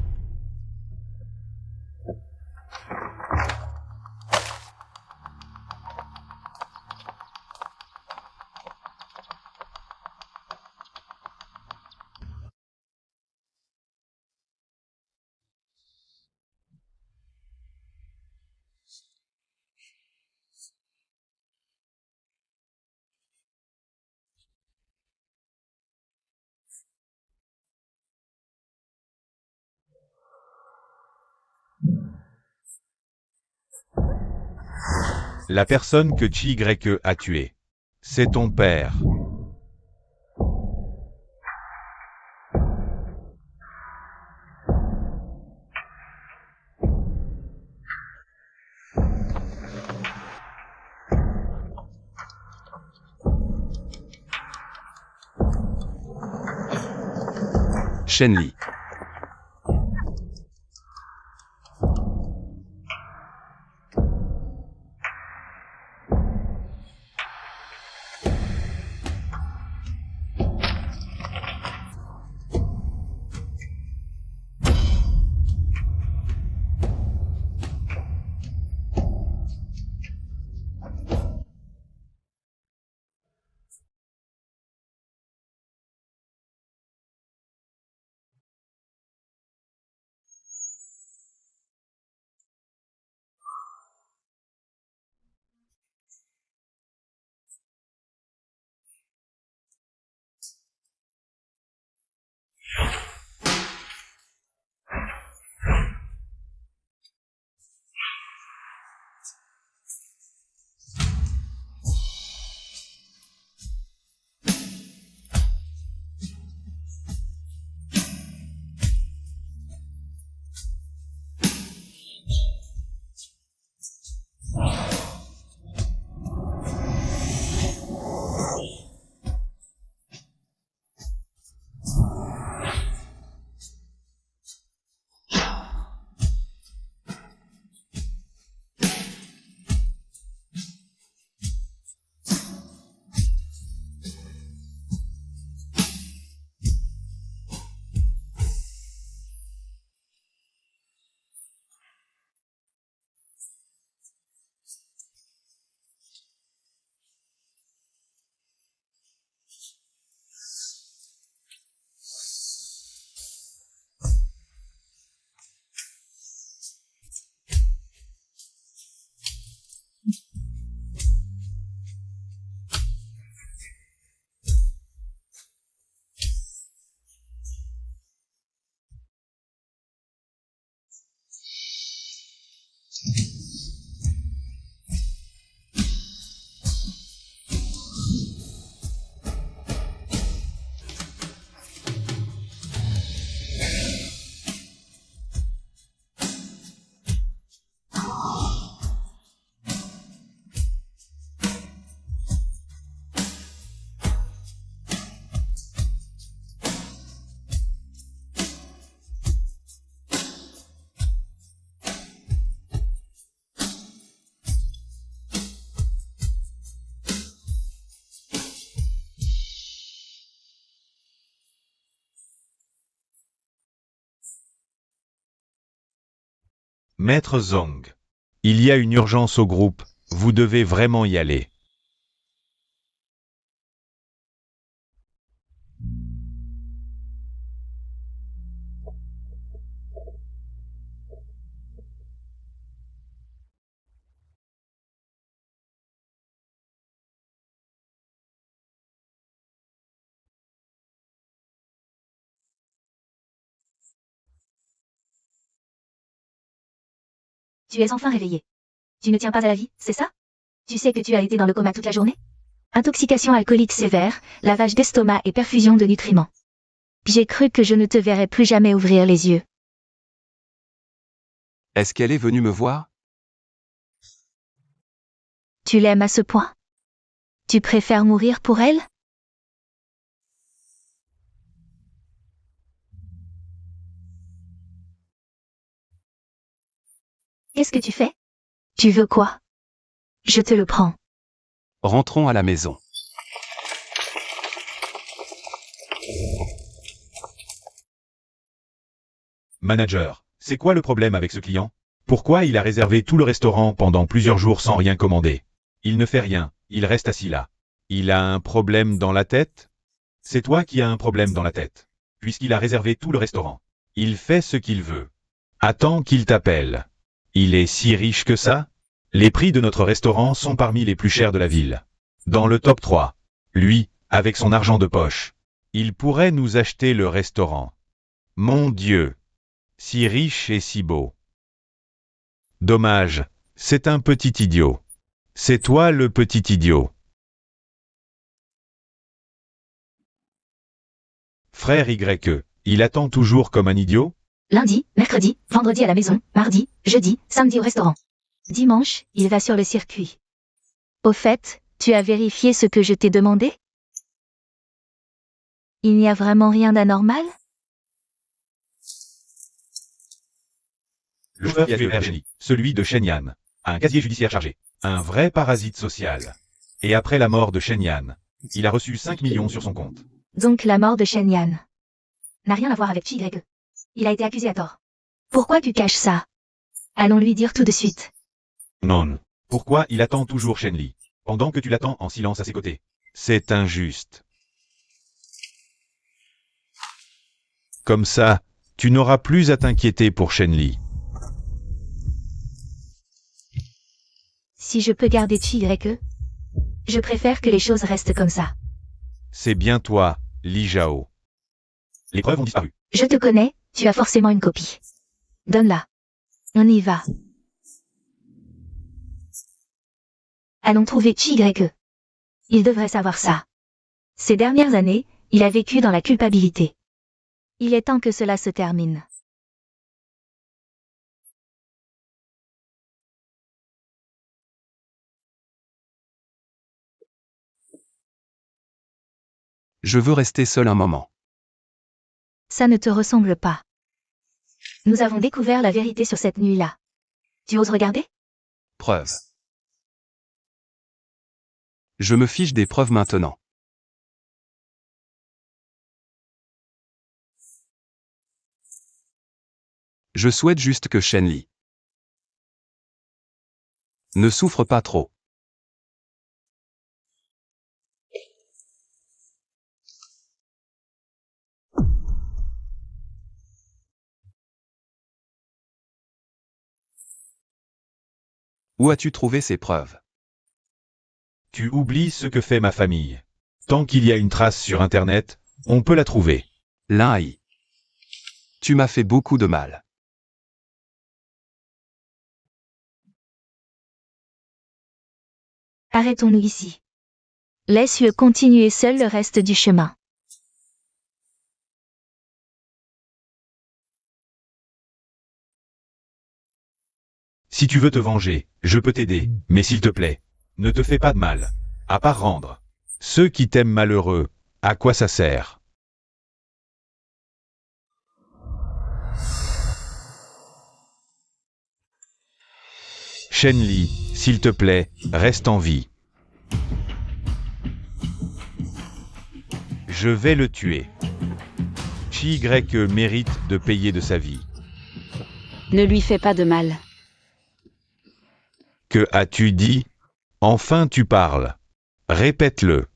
La personne que Chi Y a tuée, c'est ton père. Shen Li. Maître Zhang, il y a une urgence au groupe, vous devez vraiment y aller. Tu es enfin réveillé. Tu ne tiens pas à la vie, c'est ça? Tu sais que tu as été dans le coma toute la journée? Intoxication alcoolique sévère, lavage d'estomac et perfusion de nutriments. J'ai cru que je ne te verrais plus jamais ouvrir les yeux. Est-ce qu'elle est venue me voir? Tu l'aimes à ce point? Tu préfères mourir pour elle? Qu'est-ce que tu fais? Tu veux quoi? Je te le prends. Rentrons à la maison. Manager, c'est quoi le problème avec ce client? Pourquoi il a réservé tout le restaurant pendant plusieurs jours sans rien commander? Il ne fait rien, il reste assis là. Il a un problème dans la tête? C'est toi qui as un problème dans la tête. Puisqu'il a réservé tout le restaurant. Il fait ce qu'il veut. Attends qu'il t'appelle. Il est si riche que ça? Les prix de notre restaurant sont parmi les plus chers de la ville. Dans le top 3. Lui, avec son argent de poche. Il pourrait nous acheter le restaurant. Mon Dieu! Si riche et si beau. Dommage, c'est un petit idiot. C'est toi le petit idiot. Frère YE, il attend toujours comme un idiot? Lundi, mercredi, vendredi à la maison, mardi, jeudi, samedi au restaurant. Dimanche, il va sur le circuit. Au fait, tu as vérifié ce que je t'ai demandé? Il n'y a vraiment rien d'anormal? Le chauffeur qui a tué Virginie, celui de Shenyang, a un casier judiciaire chargé. Un vrai parasite social. Et après la mort de Shenyang, il a reçu 5 millions sur son compte. Donc la mort de Shenyang n'a rien à voir avec YE. Il a été accusé à tort. Pourquoi tu caches ça? Allons lui dire tout de suite. Non. Pourquoi il attend toujours Shenli, pendant que tu l'attends en silence à ses côtés? C'est injuste. Comme ça, tu n'auras plus à t'inquiéter pour Shenli. Si je peux garder YE, je préfère que les choses restent comme ça. C'est bien toi, Li Zhao. Les preuves ont disparu. Je te connais, tu as forcément une copie. Donne-la. On y va. Allons trouver YE. Il devrait savoir ça. Ces dernières années, il a vécu dans la culpabilité. Il est temps que cela se termine. Je veux rester seul un moment. Ça ne te ressemble pas. Nous avons découvert la vérité sur cette nuit-là. Tu oses regarder? Preuve. Je me fiche des preuves maintenant. Je souhaite juste que Shenli ne souffre pas trop. Où as-tu trouvé ces preuves? Tu oublies ce que fait ma famille. Tant qu'il y a une trace sur Internet, on peut la trouver. L'Aï. Tu m'as fait beaucoup de mal. Arrêtons-nous ici. Laisse-le continuer seul le reste du chemin. Si tu veux te venger, je peux t'aider, mais s'il te plaît, ne te fais pas de mal. À part rendre. Ceux qui t'aiment malheureux, à quoi ça sert? Shenli, s'il te plaît, reste en vie. Je vais le tuer. YE mérite de payer de sa vie. Ne lui fais pas de mal. Que as-tu dit? Enfin tu parles. Répète-le.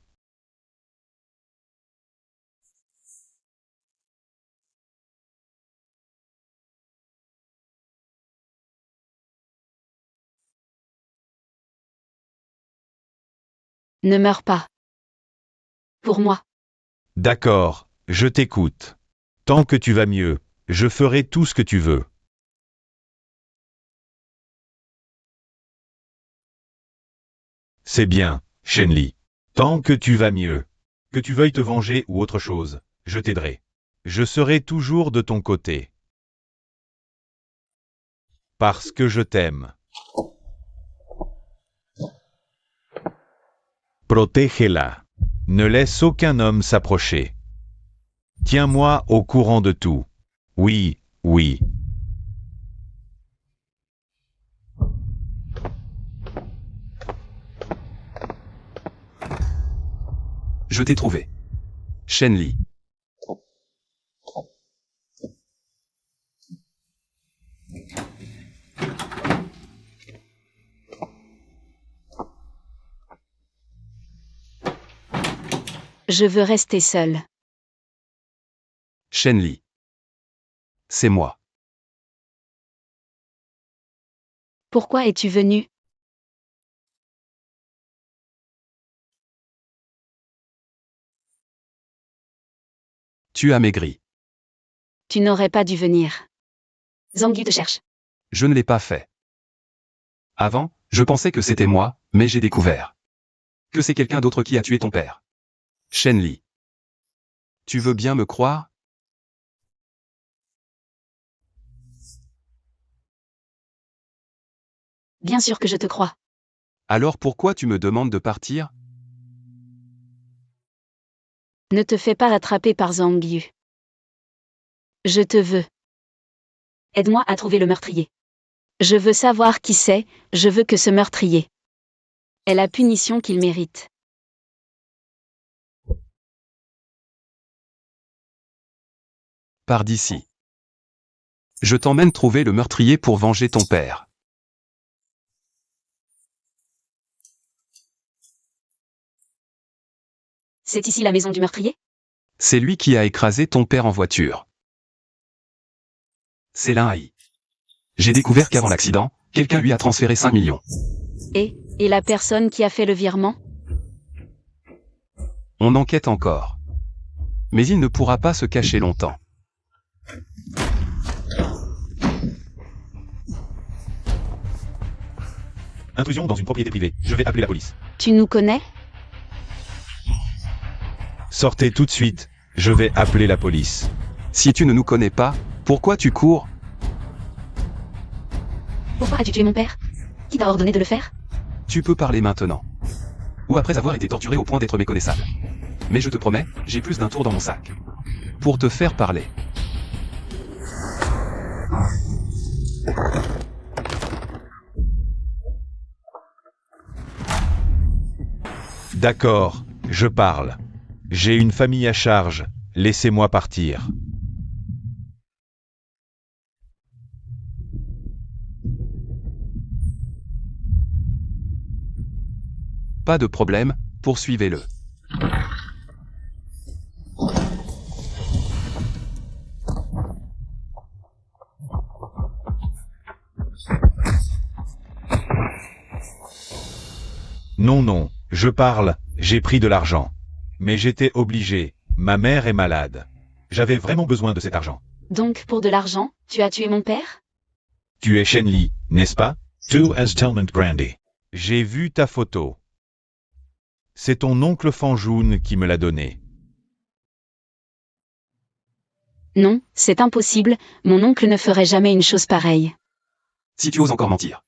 Ne meurs pas. Pour moi. D'accord, je t'écoute. Tant que tu vas mieux, je ferai tout ce que tu veux. C'est bien, Shenli. Tant que tu vas mieux. Que tu veuilles te venger ou autre chose, je t'aiderai. Je serai toujours de ton côté. Parce que je t'aime. Protégela. Ne laisse aucun homme s'approcher. Tiens-moi au courant de tout. Oui, oui. Je t'ai trouvé. Shenli. Je veux rester seule. Shenli. C'est moi. Pourquoi es-tu venu? Tu as maigri. Tu n'aurais pas dû venir. Zhang Yu te cherche. Je ne l'ai pas fait. Avant, je pensais que c'était moi, mais j'ai découvert que c'est quelqu'un d'autre qui a tué ton père. Shenli. Tu veux bien me croire? Bien sûr que je te crois. Alors pourquoi tu me demandes de partir? Ne te fais pas attraper par Zhang Yu. Je te veux. Aide-moi à trouver le meurtrier. Je veux savoir qui c'est, je veux que ce meurtrier ait la punition qu'il mérite. Pars d'ici. Je t'emmène trouver le meurtrier pour venger ton père. C'est ici la maison du meurtrier? C'est lui qui a écrasé ton père en voiture. C'est l'Aï. J'ai découvert qu'avant l'accident, quelqu'un lui a transféré 5 millions. Et la personne qui a fait le virement? On enquête encore. Mais il ne pourra pas se cacher longtemps. Intrusion dans une propriété privée. Je vais appeler la police. Tu nous connais? Sortez tout de suite. Je vais appeler la police. Si tu ne nous connais pas, pourquoi tu cours? Pourquoi as-tu tué mon père? Qui t'a ordonné de le faire? Tu peux parler maintenant. Ou après avoir été torturé au point d'être méconnaissable. Mais je te promets, j'ai plus d'un tour dans mon sac. Pour te faire parler. D'accord, je parle. J'ai une famille à charge. Laissez-moi partir. Pas de problème, poursuivez-le. Non, non, je parle, j'ai pris de l'argent. Mais j'étais obligé, ma mère est malade. J'avais vraiment besoin de cet argent. Donc, pour de l'argent, tu as tué mon père? Tu es Shenli, n'est-ce pas? Tu as Talmant Brandy. J'ai vu ta photo. C'est ton oncle Fanjoun qui me l'a donné. Non, c'est impossible, mon oncle ne ferait jamais une chose pareille. Si tu oses encore mentir.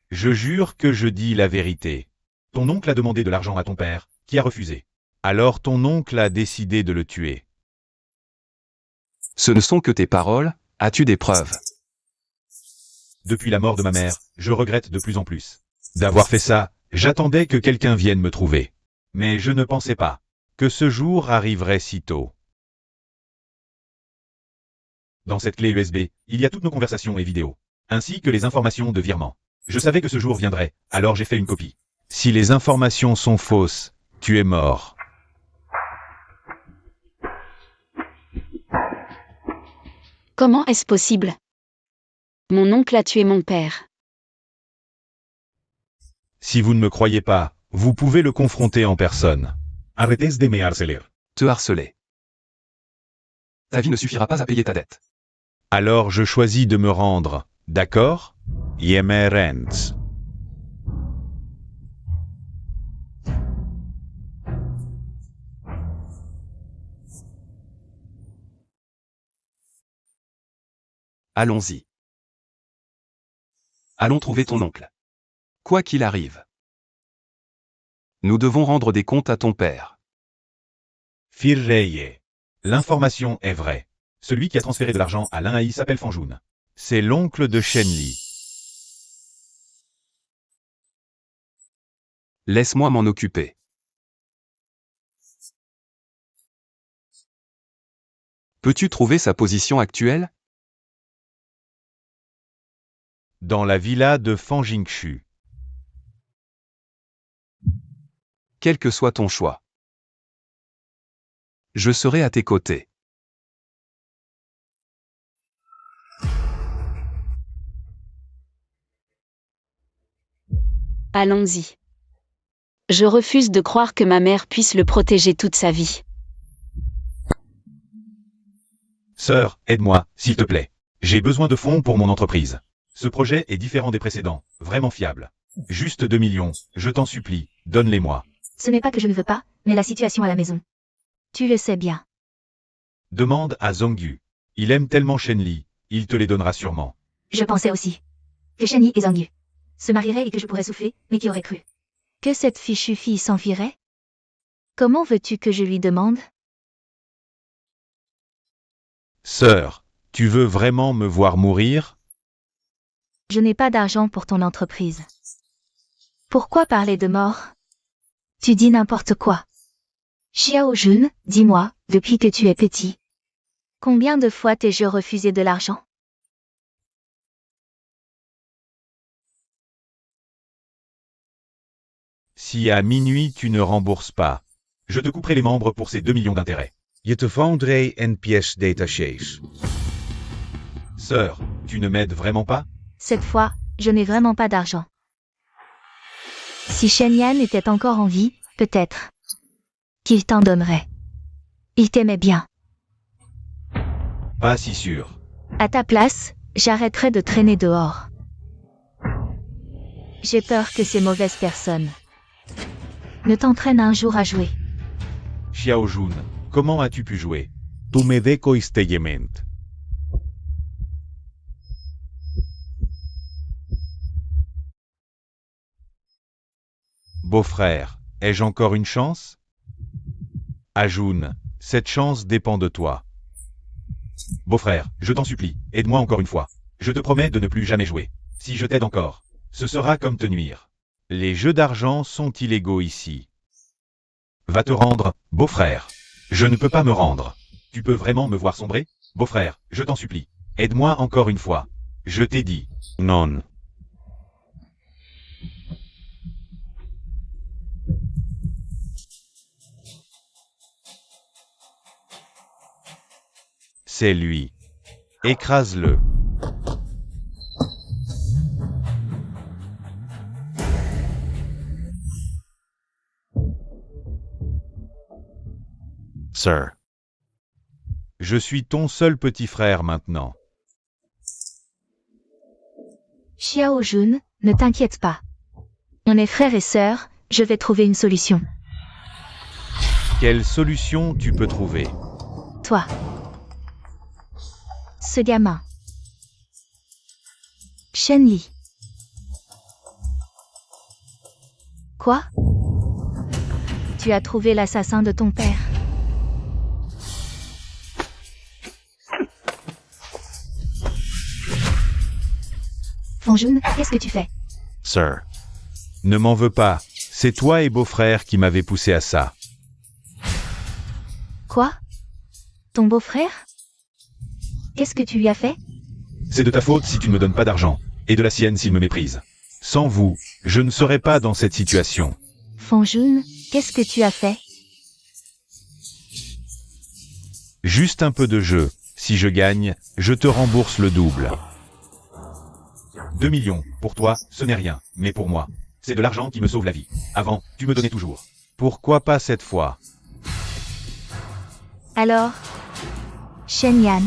Je jure que je dis la vérité. Ton oncle a demandé de l'argent à ton père, qui a refusé. Alors ton oncle a décidé de le tuer. Ce ne sont que tes paroles, as-tu des preuves? Depuis la mort de ma mère, je regrette de plus en plus d'avoir fait ça. J'attendais que quelqu'un vienne me trouver. Mais je ne pensais pas que ce jour arriverait si tôt. Dans cette clé USB, il y a toutes nos conversations et vidéos, ainsi que les informations de virement. Je savais que ce jour viendrait, alors j'ai fait une copie. Si les informations sont fausses, tu es mort. Comment est-ce possible? Mon oncle a tué mon père. Si vous ne me croyez pas, vous pouvez le confronter en personne. Arrêtez de me harceler. Te harceler. Ta vie ne suffira pas à payer ta dette. Alors je choisis de me rendre, d'accord? Yemerens. Allons-y. Allons trouver ton oncle. Quoi qu'il arrive. Nous devons rendre des comptes à ton père. Firreye. L'information est vraie. Celui qui a transféré de l'argent à l'Inhaï s'appelle Fanjoun. C'est l'oncle de Shenli. Laisse-moi m'en occuper. Peux-tu trouver sa position actuelle? Dans la villa de Fanjingshu. Quel que soit ton choix. Je serai à tes côtés. Allons-y. Je refuse de croire que ma mère puisse le protéger toute sa vie. Sœur, aide-moi, s'il te plaît. J'ai besoin de fonds pour mon entreprise. Ce projet est différent des précédents, vraiment fiable. Juste 2 millions, je t'en supplie, donne-les-moi. Ce n'est pas que je ne veux pas, mais la situation à la maison. Tu le sais bien. Demande à Zongyu. Il aime tellement Shenli, il te les donnera sûrement. Je pensais aussi que Shenyi et Zangyu se marieraient et que je pourrais souffler, mais qui aurait cru que cette fichue fille s'enfuirait? Comment veux-tu que je lui demande? Sœur, tu veux vraiment me voir mourir? Je n'ai pas d'argent pour ton entreprise. Pourquoi parler de mort? Tu dis n'importe quoi. Xiao Jun, dis-moi, depuis que tu es petit, combien de fois t'ai-je refusé de l'argent? Si à minuit tu ne rembourses pas, je te couperai les membres pour ces 2 millions d'intérêts. Je te vendrai en pièces détachées. Sœur, tu ne m'aides vraiment pas? Cette fois, je n'ai vraiment pas d'argent. Si Shen Yan était encore en vie, peut-être qu'il t'en donnerait. Il t'aimait bien. Pas si sûr. À ta place, j'arrêterai de traîner dehors. J'ai peur que ces mauvaises personnes ne t'entraînent un jour à jouer. Xiaojun, comment as-tu pu jouer? Tu me decoistement. Beau-frère, ai-je encore une chance? Ajun, cette chance dépend de toi. Beau-frère, je t'en supplie, aide-moi encore une fois. Je te promets de ne plus jamais jouer. Si je t'aide encore, ce sera comme te nuire. Les jeux d'argent sont illégaux ici. Va te rendre, beau-frère. Je ne peux pas me rendre. Tu peux vraiment me voir sombrer? Beau-frère, je t'en supplie. Aide-moi encore une fois. Je t'ai dit. Non. C'est lui. Écrase-le. Sir. Je suis ton seul petit frère maintenant. Xiao Jun, ne t'inquiète pas. On est frères et sœurs, je vais trouver une solution. Quelle solution tu peux trouver? Toi. Ce gamin. Shen Yi. Quoi? Tu as trouvé l'assassin de ton père. Fanjoun, qu'est-ce que tu fais? Sir. Ne m'en veux pas. C'est toi et beau-frère qui m'avez poussé à ça. Quoi? Ton beau-frère? Qu'est-ce que tu lui as fait? C'est de ta faute si tu ne me donnes pas d'argent, et de la sienne s'il me méprise. Sans vous, je ne serais pas dans cette situation. Fanjoun, qu'est-ce que tu as fait? Juste un peu de jeu. Si je gagne, je te rembourse le double. 2 millions, pour toi, ce n'est rien, mais pour moi, c'est de l'argent qui me sauve la vie. Avant, tu me donnais toujours. Pourquoi pas cette fois? Alors, Shen Yan,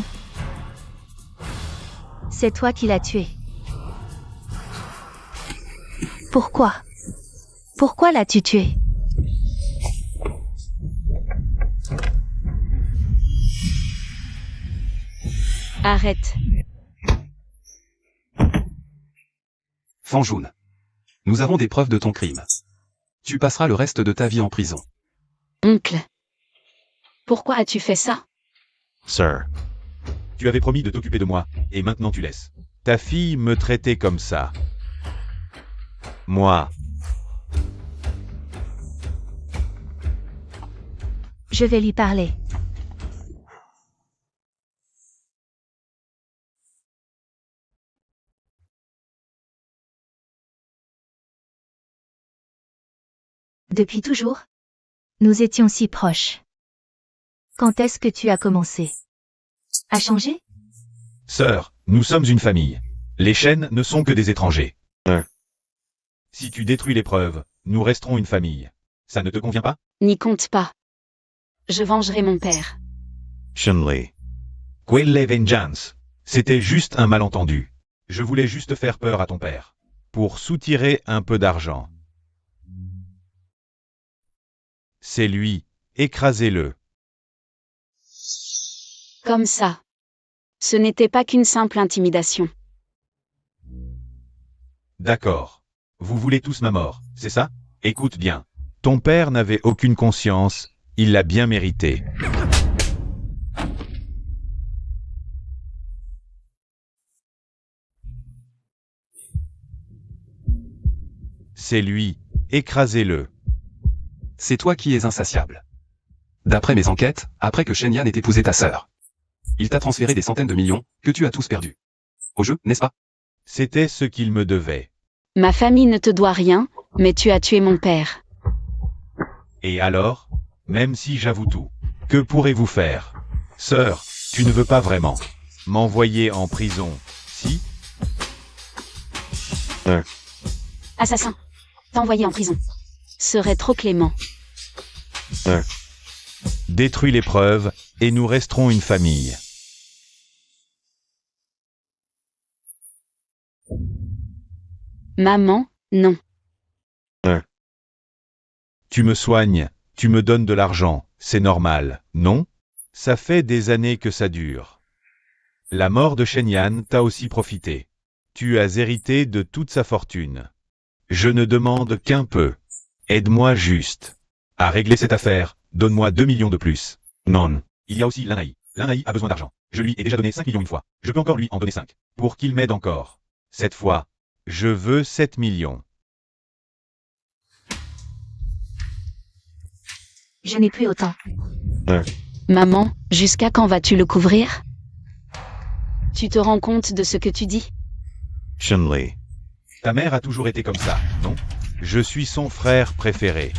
c'est toi qui l'as tué. Pourquoi? Pourquoi l'as-tu tué? Arrête. Fanjoun. Nous avons des preuves de ton crime. Tu passeras le reste de ta vie en prison. Oncle. Pourquoi as-tu fait ça? Sir. Tu avais promis de t'occuper de moi, et maintenant tu laisses. Ta fille me traitait comme ça. Moi, Je vais lui parler. Depuis toujours? Nous étions si proches. Quand est-ce que tu as commencé à changer? sœur, nous sommes une famille. Les Shen ne sont que des étrangers. Si tu détruis les preuves, nous resterons une famille. Ça ne te convient pas? N'y compte pas. Je vengerai mon père. Shenli. Quelle vengeance. C'était juste un malentendu. Je voulais juste faire peur à ton père. Pour soutirer un peu d'argent. C'est lui. Écrasez-le. Comme ça. Ce n'était pas qu'une simple intimidation. D'accord. Vous voulez tous ma mort, c'est ça? Écoute bien. Ton père n'avait aucune conscience, il l'a bien mérité. C'est lui. Écrasez-le. C'est toi qui es insatiable. D'après mes enquêtes, après que Shen Yan ait épousé ta sœur, il t'a transféré des centaines de millions, que tu as tous perdus. Au jeu, n'est-ce pas? C'était ce qu'il me devait. Ma famille ne te doit rien, mais tu as tué mon père. Et alors? Même si j'avoue tout. Que pourrez-vous faire? Sœur, tu ne veux pas vraiment m'envoyer en prison, si? Assassin. T'envoyer en prison. Serait trop clément. Détruis les preuves, et nous resterons une famille. Maman, non. Tu me soignes, tu me donnes de l'argent, c'est normal, non? Ça fait des années que ça dure. La mort de Shen Yan t'a aussi profité. Tu as hérité de toute sa fortune. Je ne demande qu'un peu. Aide-moi juste. À régler cette affaire, donne-moi 2 millions de plus. Non. Il y a aussi Lanaï. Lanaï a besoin d'argent. Je lui ai déjà donné 5 millions une fois. Je peux encore lui en donner 5. Pour qu'il m'aide encore. Cette fois, je veux 7 millions. Je n'ai plus autant. Maman, jusqu'à quand vas-tu le couvrir? Tu te rends compte de ce que tu dis? Shenli. Ta mère a toujours été comme ça, non? Je suis son frère préféré.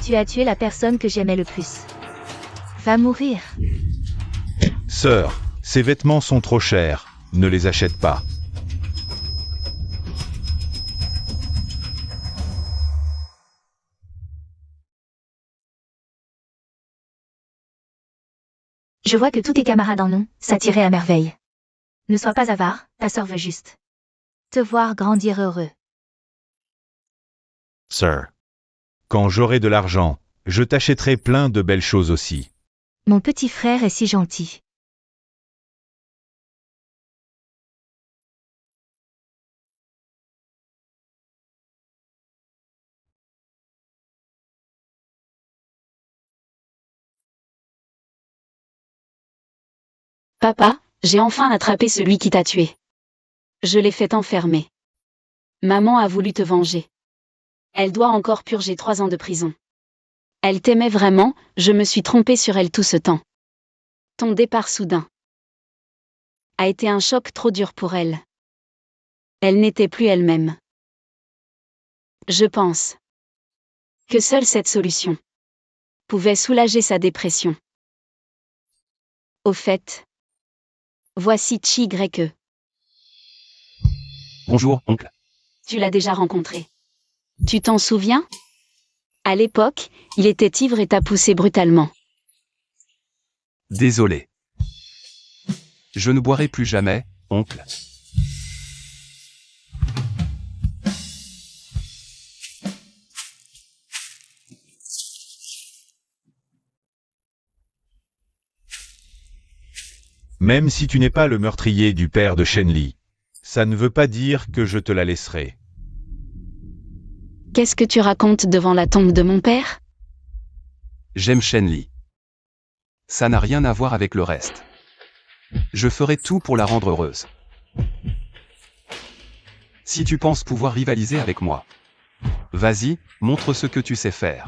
Tu as tué la personne que j'aimais le plus. Va mourir. Sœur, ces vêtements sont trop chers. Ne les achète pas. Je vois que tous tes camarades en ont, ça t'irait à merveille. Ne sois pas avare, ta sœur veut juste te voir grandir heureux. Sir. Quand j'aurai de l'argent, je t'achèterai plein de belles choses aussi. Mon petit frère est si gentil. Papa, j'ai enfin attrapé celui qui t'a tué. Je l'ai fait enfermer. Maman a voulu te venger. Elle doit encore purger 3 ans de prison. Elle t'aimait vraiment, je me suis trompée sur elle tout ce temps. Ton départ soudain a été un choc trop dur pour elle. Elle n'était plus elle-même. Je pense que seule cette solution pouvait soulager sa dépression. Au fait, voici Chi-Y-E. Bonjour, oncle. Tu l'as déjà rencontré. Tu t'en souviens? À l'époque, il était ivre et t'a poussé brutalement. Désolé. Je ne boirai plus jamais, oncle. Même si tu n'es pas le meurtrier du père de Shenli, ça ne veut pas dire que je te la laisserai. Qu'est-ce que tu racontes devant la tombe de mon père? J'aime Shenli. Ça n'a rien à voir avec le reste. Je ferai tout pour la rendre heureuse. Si tu penses pouvoir rivaliser avec moi, vas-y, montre ce que tu sais faire.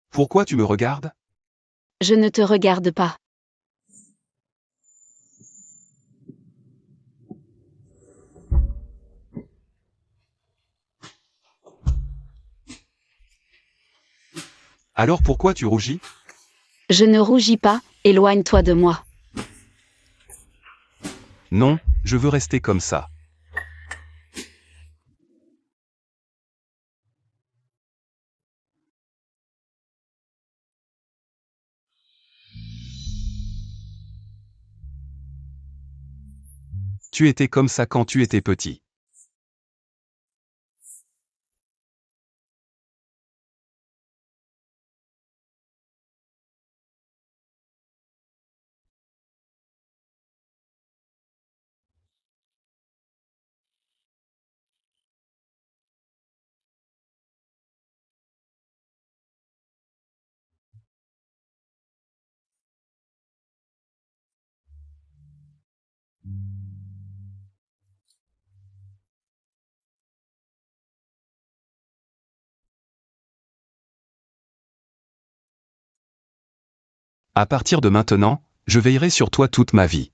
Pourquoi tu me regardes? Je ne te regarde pas. Alors pourquoi tu rougis? Je ne rougis pas, éloigne-toi de moi. Non, je veux rester comme ça. Tu étais comme ça quand tu étais petit. À partir de maintenant, je veillerai sur toi toute ma vie.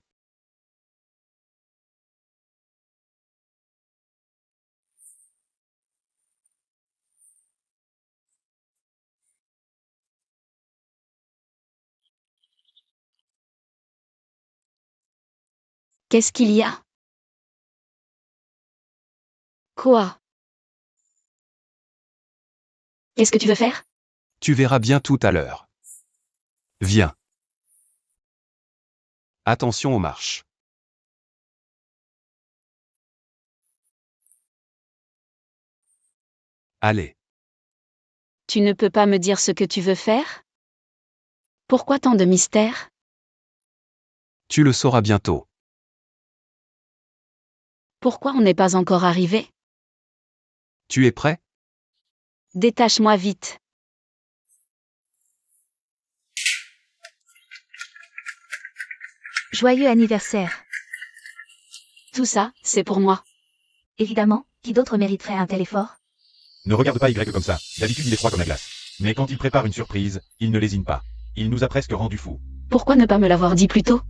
Qu'est-ce qu'il y a? Quoi? Qu'est-ce que tu veux faire? Tu verras bien tout à l'heure. Viens. Attention aux marches. Allez. Tu ne peux pas me dire ce que tu veux faire? Pourquoi tant de mystère? Tu le sauras bientôt. Pourquoi on n'est pas encore arrivé? Tu es prêt? Détache-moi vite. Joyeux anniversaire. Tout ça, c'est pour moi. Évidemment, qui d'autre mériterait un tel effort? Ne regarde pas Y comme ça, d'habitude il est froid comme la glace. Mais quand il prépare une surprise, il ne lésine pas. Il nous a presque rendu fous. Pourquoi ne pas me l'avoir dit plus tôt?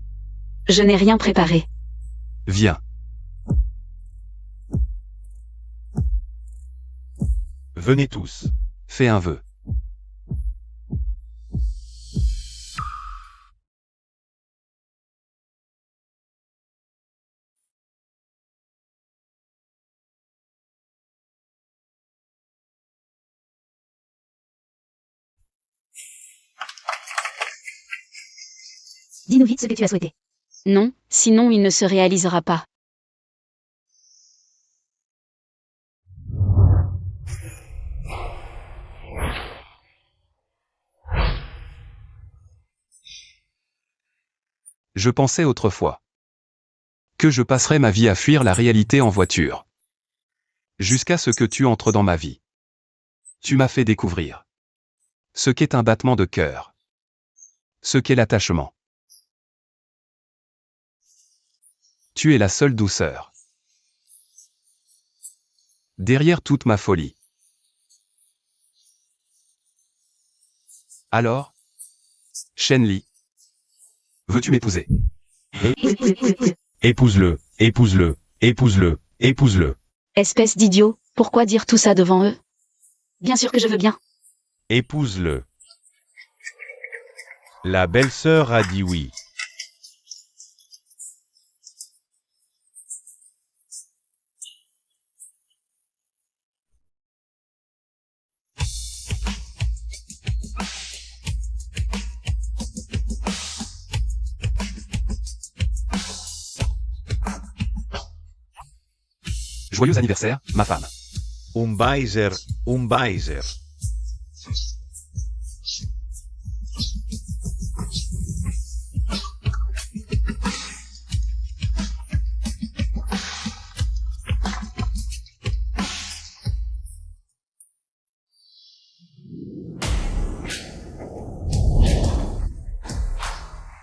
Je n'ai rien préparé. Viens. Venez tous. Fais un vœu. Dis-nous vite ce que tu as souhaité. Non, sinon il ne se réalisera pas. Je pensais autrefois que je passerais ma vie à fuir la réalité en voiture. Jusqu'à ce que tu entres dans ma vie. Tu m'as fait découvrir ce qu'est un battement de cœur. Ce qu'est l'attachement. Tu es la seule douceur. Derrière toute ma folie. Alors, Shenli, veux-tu m'épouser? Épouse-le, épouse-le, épouse-le, épouse-le. Espèce d'idiot, pourquoi dire tout ça devant eux? Bien sûr que je veux bien. Épouse-le. La belle-sœur a dit oui. Joyeux anniversaire, ma femme. Baiser, Baiser.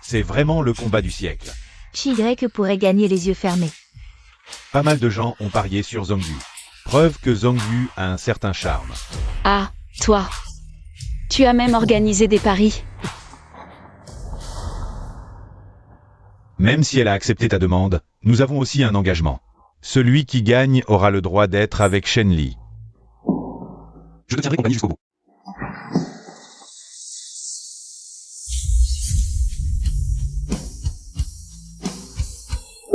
C'est vraiment le combat du siècle. Chi-Y pourrait gagner les yeux fermés. Pas mal de gens ont parié sur Zhongyu. Preuve que Zhongyu a un certain charme. Ah, toi. Tu as même organisé des paris. Même si elle a accepté ta demande, nous avons aussi un engagement. Celui qui gagne aura le droit d'être avec Shen Li. Je te tiendrai compagnie jusqu'au bout.